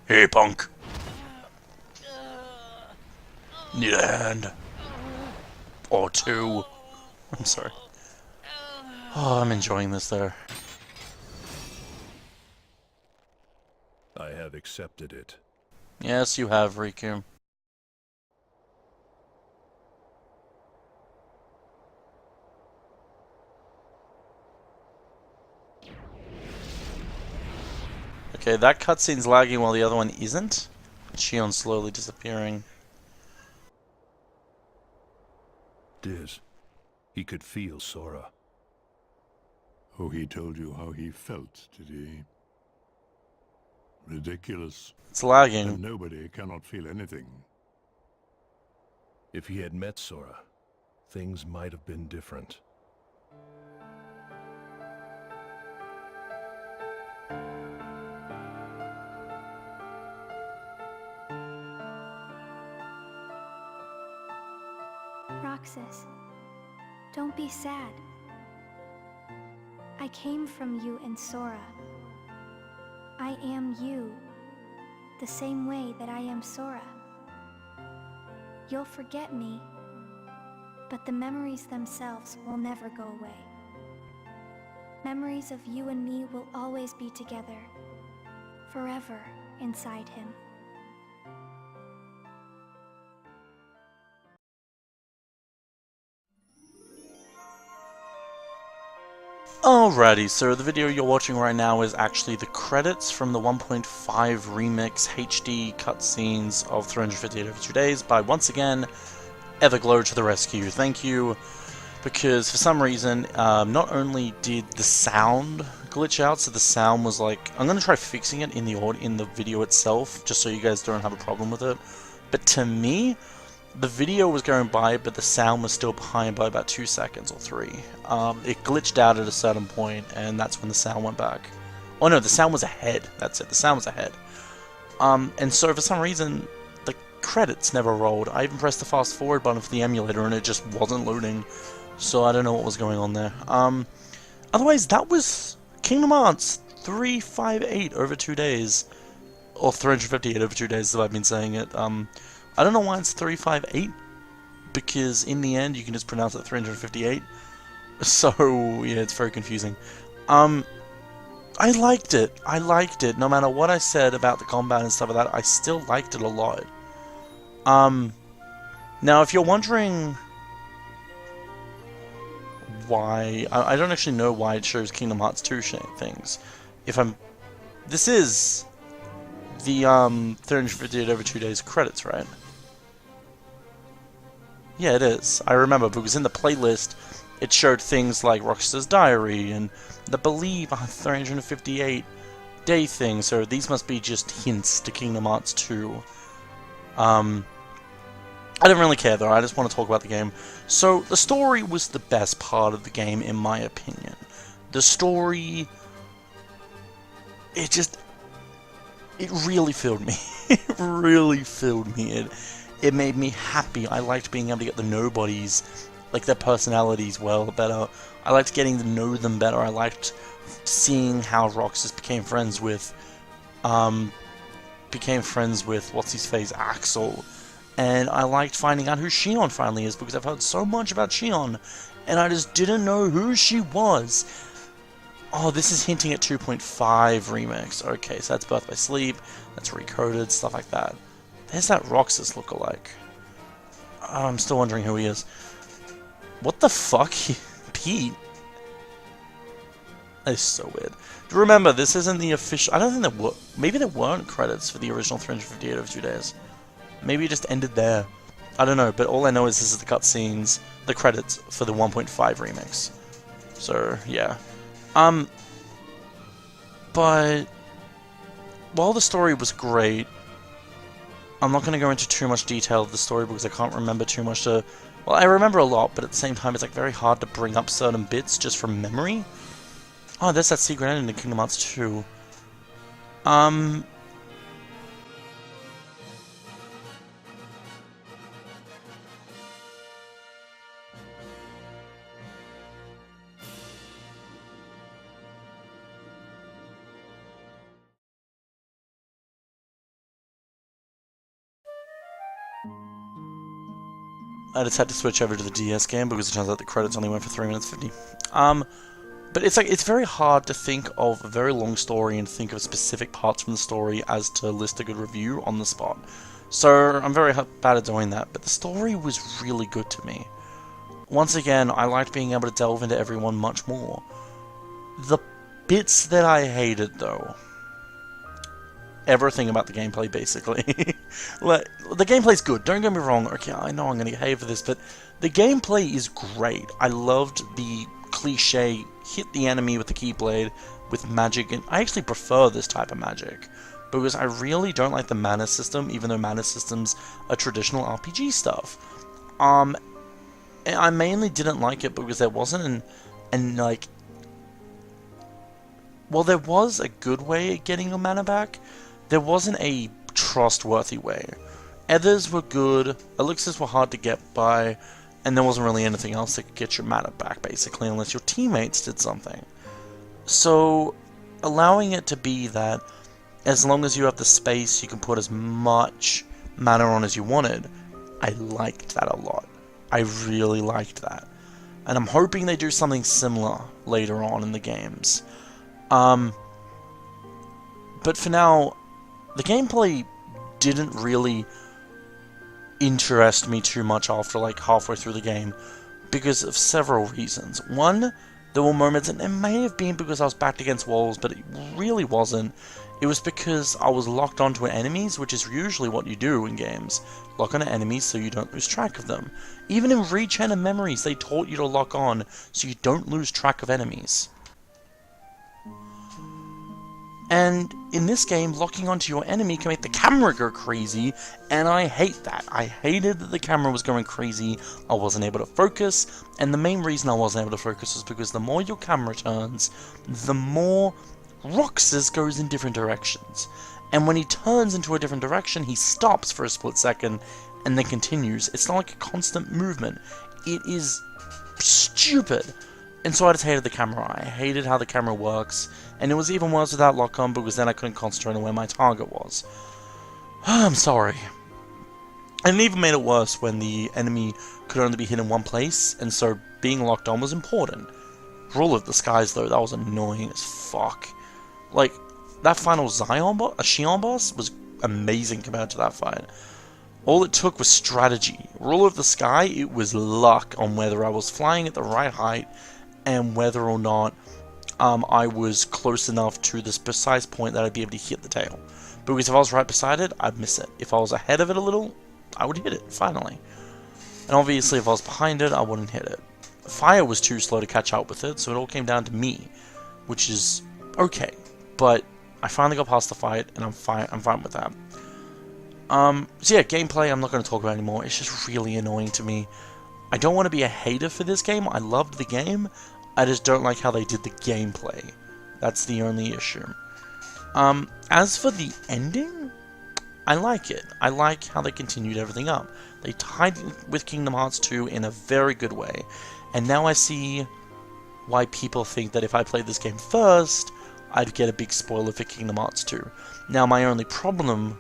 Hey, punk. Need a hand. Or two. I'm sorry. Oh, I'm enjoying this there. I have accepted it. Yes, you have, Riku. Okay, that cutscene's lagging while the other one isn't. Xion slowly disappearing. Diz, he could feel Sora. Oh, he told you how he felt, did he? Ridiculous. It's lagging. And nobody cannot feel anything. If he had met Sora, things might have been different. Roxas, don't be sad. I came from you and Sora. I am you, the same way that I am Sora. You'll forget me, but the memories themselves will never go away. Memories of you and me will always be together, forever inside him. Alrighty, so the video you're watching right now is actually the credits from the 1.5 remix HD cutscenes of 358 Over 2 Days by, once again, Everglow to the rescue. Thank you, because for some reason, not only did the sound glitch out, so the sound was like, I'm going to try fixing it in the video itself, just so you guys don't have a problem with it, but to me, the video was going by, but the sound was still behind by about 2 seconds or 3. It glitched out at a certain point, and that's when the sound went back. Oh no, the sound was ahead. That's it, the sound was ahead. And so for some reason, the credits never rolled. I even pressed the fast forward button for the emulator, and it just wasn't loading. So I don't know what was going on there. Otherwise, that was Kingdom Hearts 358 over 2 days. Or 358 over 2 days, as I've been saying it. I don't know why it's 358, because in the end you can just pronounce it 358. So yeah, it's very confusing. I liked it. I liked it. No matter what I said about the combat and stuff like that, I still liked it a lot. Now if you're wondering why, I don't actually know why it shows Kingdom Hearts 2 things. This is the 358 over 2 days credits, right? Yeah, it is. I remember, because in the playlist, it showed things like Roxas' diary, and the Believe 358 day thing, so these must be just hints to Kingdom Hearts 2. I don't really care, though. I just want to talk about the game. So, the story was the best part of the game, in my opinion. The story... It really filled me. It really filled me. It made me happy. I liked being able to get the nobodies, like their personalities better. I liked getting to know them better. I liked seeing how Roxas became friends with what's-his-face, Axel. And I liked finding out who Xion finally is, because I've heard so much about Xion, and I just didn't know who she was. Oh, this is hinting at 2.5 remix. Okay, so that's Birth by Sleep, that's Recoded, stuff like that. There's that Roxas lookalike. Oh, I'm still wondering who he is. What the fuck? Pete? That is so weird. Remember, this isn't the official... I don't think there were... Maybe there weren't credits for the original 358 over 2 days. Maybe it just ended there. I don't know, but all I know is this is the cutscenes, the credits for the 1.5 remix. So, yeah. But while the story was great, I'm not going to go into too much detail of the story because I can't remember too much to... Well, I remember a lot, but at the same time it's like very hard to bring up certain bits just from memory. Oh, there's that secret ending in Kingdom Hearts 2. I just had to switch over to the DS game because it turns out the credits only went for 3 minutes 50. But it's very hard to think of a very long story and think of specific parts from the story as to list a good review on the spot. So I'm very bad at doing that, but the story was really good to me. Once again, I liked being able to delve into everyone much more. The bits that I hated, though... Everything about the gameplay, basically. Like, the gameplay's good, don't get me wrong. Okay, I know I'm going to get hate for this, but the gameplay is great. I loved the cliche, hit the enemy with the Keyblade with magic, and I actually prefer this type of magic. Because I really don't like the mana system, even though mana systems are traditional RPG stuff. And I mainly didn't like it because there wasn't well, there was a good way of getting your mana back. There wasn't a trustworthy way. Ethers were good, elixirs were hard to get by, and there wasn't really anything else that could get your mana back, basically, unless your teammates did something. So, allowing it to be that, as long as you have the space, you can put as much mana on as you wanted, I liked that a lot. I really liked that. And I'm hoping they do something similar later on in the games. But for now, the gameplay didn't really interest me too much after like halfway through the game because of several reasons. One, there were moments, and it may have been because I was backed against walls, but it really wasn't. It was because I was locked onto enemies, which is usually what you do in games. Lock onto enemies so you don't lose track of them. Even in Re-Chain and Memories, they taught you to lock on so you don't lose track of enemies. And in this game, locking onto your enemy can make the camera go crazy, and I hate that. I hated that the camera was going crazy, I wasn't able to focus, and the main reason I wasn't able to focus was because the more your camera turns, the more Roxas goes in different directions. And when he turns into a different direction, he stops for a split second, and then continues. It's not like a constant movement. It is stupid. And so I just hated the camera. I hated how the camera works, and it was even worse without lock-on because then I couldn't concentrate on where my target was. I'm sorry. And it even made it worse when the enemy could only be hit in one place, and so being locked on was important. Rule of the Skies, though, that was annoying as fuck. Like, that final Xion boss was amazing compared to that fight. All it took was strategy. Rule of the Sky, it was luck on whether I was flying at the right height and whether or not I was close enough to this precise point that I'd be able to hit the tail. Because if I was right beside it, I'd miss it. If I was ahead of it a little, I would hit it, finally. And obviously, if I was behind it, I wouldn't hit it. Fire was too slow to catch up with it, so it all came down to me, which is okay. But I finally got past the fight, and I'm fine with that. So yeah, gameplay I'm not going to talk about anymore. It's just really annoying to me. I don't want to be a hater for this game. I loved the game. I just don't like how they did the gameplay. That's the only issue. As for the ending, I like it. I like how they continued everything up. They tied it with Kingdom Hearts 2 in a very good way. And now I see why people think that if I played this game first, I'd get a big spoiler for Kingdom Hearts 2. Now, my only problem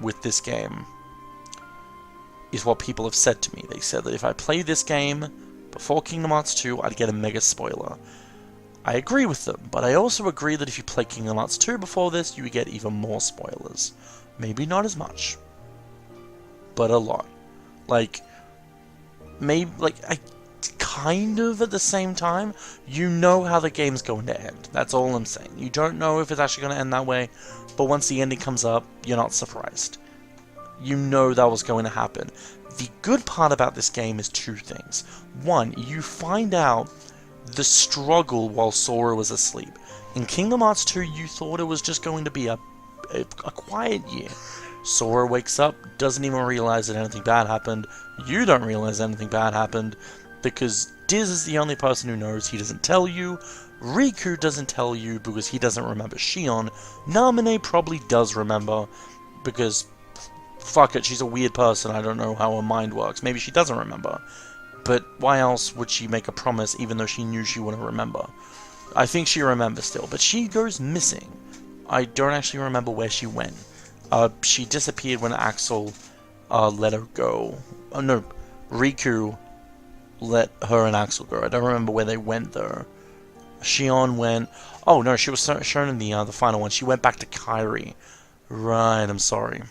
with this game is what people have said to me. They said that if I played this game before Kingdom Hearts 2, I'd get a mega spoiler. I agree with them, but I also agree that if you play Kingdom Hearts 2 before this, you would get even more spoilers. Maybe not as much, but a lot. Kind of at the same time, you know how the game's going to end. That's all I'm saying. You don't know if it's actually going to end that way, but once the ending comes up, you're not surprised. You know that was going to happen. The good part about this game is two things. One, you find out the struggle while Sora was asleep. In Kingdom Hearts 2, you thought it was just going to be a quiet year. Sora wakes up, doesn't even realize that anything bad happened. You don't realize anything bad happened, because Diz is the only person who knows. He doesn't tell you. Riku doesn't tell you because he doesn't remember Xion. Namine probably does remember because, fuck it, she's a weird person. I don't know how her mind works. Maybe she doesn't remember. But why else would she make a promise even though she knew she wouldn't remember? I think she remembers still, but she goes missing. I don't actually remember where she went. She disappeared when Axel let her go. Oh no, Riku let her and Axel go. I don't remember where they went though. Xion went... Oh no, she was shown in the final one. She went back to Kairi. Right, I'm sorry.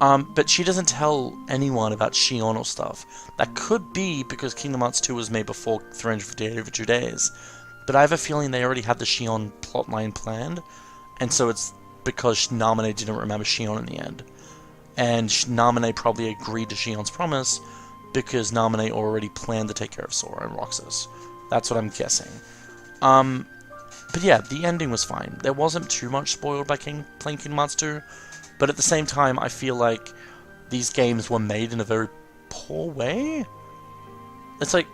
But she doesn't tell anyone about Xion or stuff. That could be because Kingdom Hearts 2 was made before 358 over 2 days. But I have a feeling they already had the Xion plotline planned. And so it's because Namine didn't remember Xion in the end. And Namine probably agreed to Xion's promise because Namine already planned to take care of Sora and Roxas. That's what I'm guessing. But yeah, the ending was fine. There wasn't too much spoiled by playing Kingdom Hearts 2, but at the same time, I feel like these games were made in a very poor way. It's like,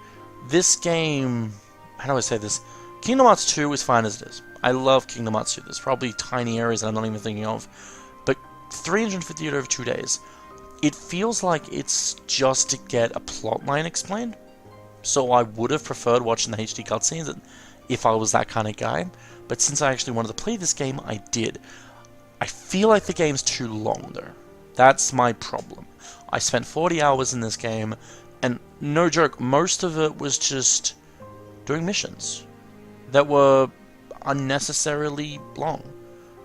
this game... How do I say this? Kingdom Hearts 2 is fine as it is. I love Kingdom Hearts 2. There's probably tiny areas that I'm not even thinking of. But 358 over 2 days, it feels like it's just to get a plotline explained. So I would have preferred watching the HD cutscenes if I was that kind of guy. But since I actually wanted to play this game, I did. I feel like the game's too long, though. That's my problem. I spent 40 hours in this game, and no joke, most of it was just doing missions that were unnecessarily long.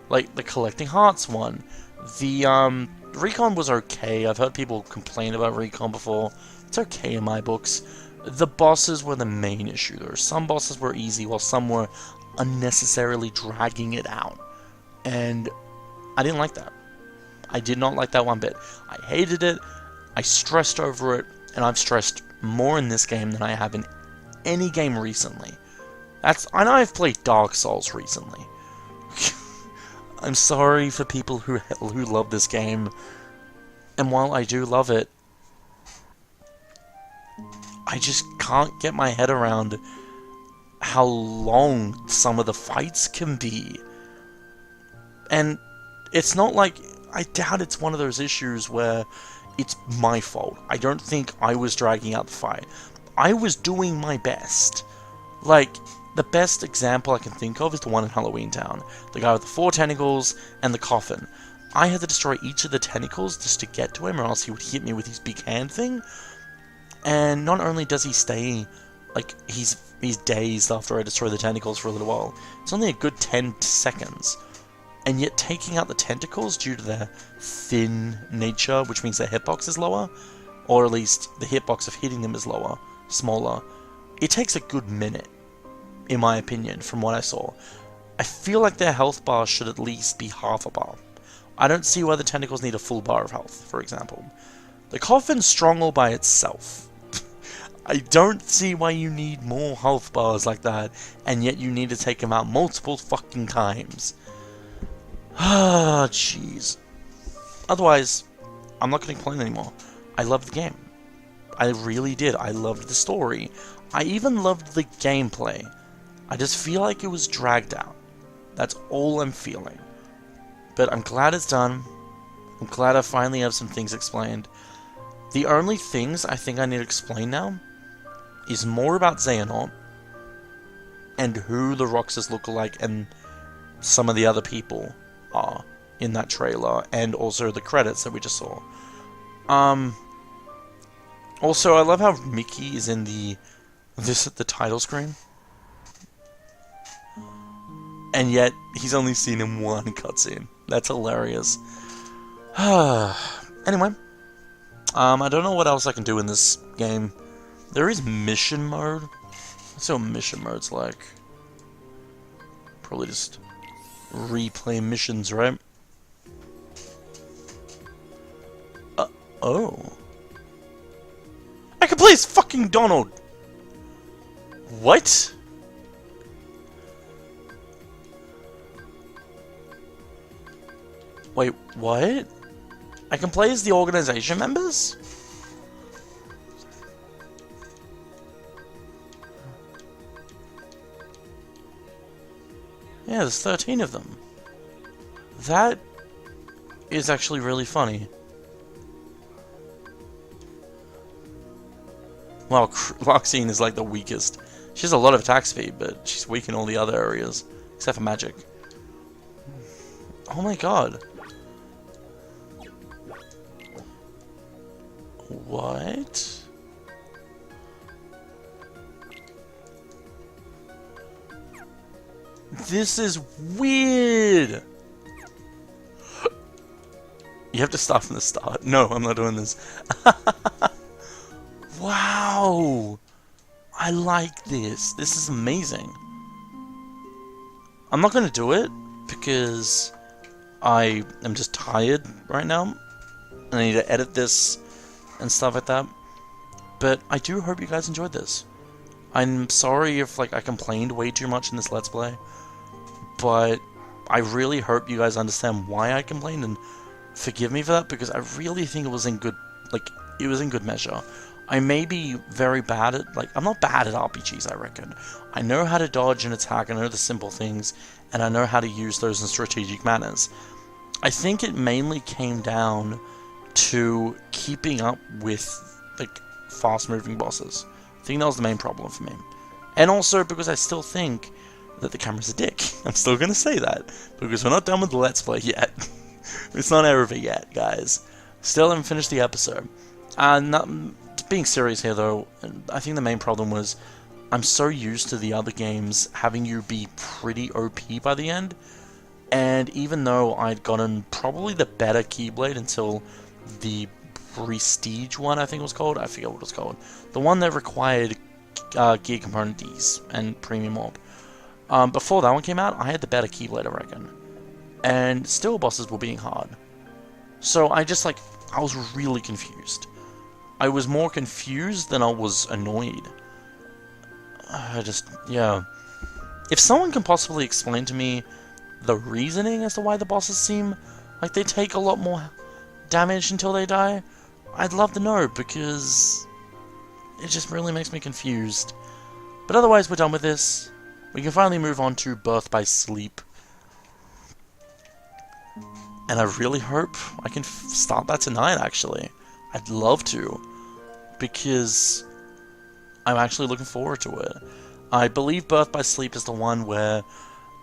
Like the collecting hearts one. The Recon was okay. I've heard people complain about Recon before. It's okay in my books. The bosses were the main issue, though. Some bosses were easy, while some were unnecessarily dragging it out. And I didn't like that. I did not like that one bit. I hated it, I stressed over it, and I've stressed more in this game than I have in any game recently. I know I've played Dark Souls recently. I'm sorry for people who love this game, and while I do love it, I just can't get my head around how long some of the fights can be. And it's not like, I doubt it's one of those issues where it's my fault. I don't think I was dragging out the fight. I was doing my best. Like, the best example I can think of is the one in Halloween Town. The guy with the 4 tentacles and the coffin. I had to destroy each of the tentacles just to get to him, or else he would hit me with his big hand thing. And not only does he stay, like, he's dazed after I destroy the tentacles for a little while. It's only a good 10 seconds. And yet taking out the tentacles due to their thin nature, which means their hitbox is lower, or at least the hitbox of hitting them is lower, smaller, it takes a good minute, in my opinion, from what I saw. I feel like their health bar should at least be half a bar. I don't see why the tentacles need a full bar of health, for example. The coffin's strong all by itself. I don't see why you need more health bars like that, and yet you need to take them out multiple fucking times. Ah, jeez. Otherwise, I'm not going to complain anymore. I loved the game. I really did. I loved the story. I even loved the gameplay. I just feel like it was dragged out. That's all I'm feeling. But I'm glad it's done. I'm glad I finally have some things explained. The only things I think I need to explain now is more about Xehanort and who the Roxas look like and some of the other people are in that trailer, and also the credits that we just saw. Also, I love how Mickey is in the title screen, and yet he's only seen in one cutscene. That's hilarious. Anyway, I don't know what else I can do in this game. There is mission mode. Let's see what mission mode's like. Probably just replay missions, right? Oh. I can play as fucking Donald! What? Wait, what? I can play as the organization members? Yeah, there's 13 of them. That is actually really funny. Well, Roxine is like the weakest. She has a lot of attack speed, but she's weak in all the other areas, except for magic. Oh my god. What? This is weird! You have to start from the start. No, I'm not doing this. Wow! I like this. This is amazing. I'm not going to do it because I am just tired right now. And I need to edit this and stuff like that. But I do hope you guys enjoyed this. I'm sorry if I complained way too much in this Let's Play. But I really hope you guys understand why I complained and forgive me for that, because I really think it was in good, it was in good measure. I may be very bad at, I'm not bad at RPGs, I reckon. I know how to dodge and attack, I know the simple things, and I know how to use those in strategic manners. I think it mainly came down to keeping up with, fast-moving bosses. I think that was the main problem for me. And also because I still think that the camera's a dick. I'm still gonna say that, because we're not done with the Let's Play yet. It's not over yet, guys. Still haven't finished the episode. Being serious here, though, I think the main problem was I'm so used to the other games having you be pretty OP by the end, and even though I'd gotten probably the better Keyblade until the Prestige one, I think it was called, I forget what it was called, the one that required gear component Ds and premium orb. Before that one came out, I had the better Keyblade, I reckon. And still bosses were being hard. So I was really confused. I was more confused than I was annoyed. Yeah. If someone can possibly explain to me the reasoning as to why the bosses seem like they take a lot more damage until they die, I'd love to know, because it just really makes me confused. But otherwise, we're done with this. We can finally move on to Birth by Sleep. And I really hope I can start that tonight, actually. I'd love to, because I'm actually looking forward to it. I believe Birth by Sleep is the one where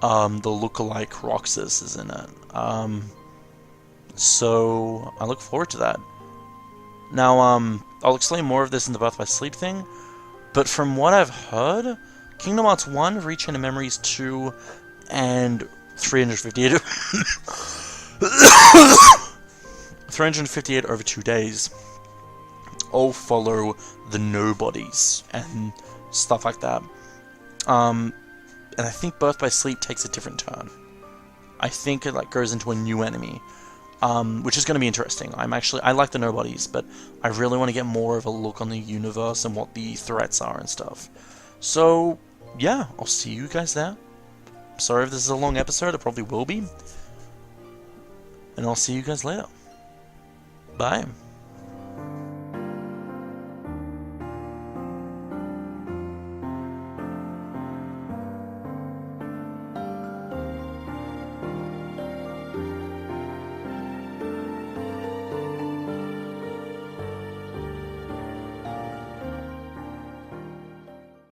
the lookalike Roxas is in it. So I look forward to that. Now, I'll explain more of this in the Birth by Sleep thing, but from what I've heard, Kingdom Hearts 1, Reach into Memories 2, and 358 358 over 2 days all follow the nobodies and stuff like that. And I think Birth by Sleep takes a different turn. I think it like goes into a new enemy, which is going to be interesting. I like the nobodies, but I really want to get more of a look on the universe and what the threats are and stuff. So yeah, I'll see you guys there. Sorry if this is a long episode, it probably will be. And I'll see you guys later. Bye.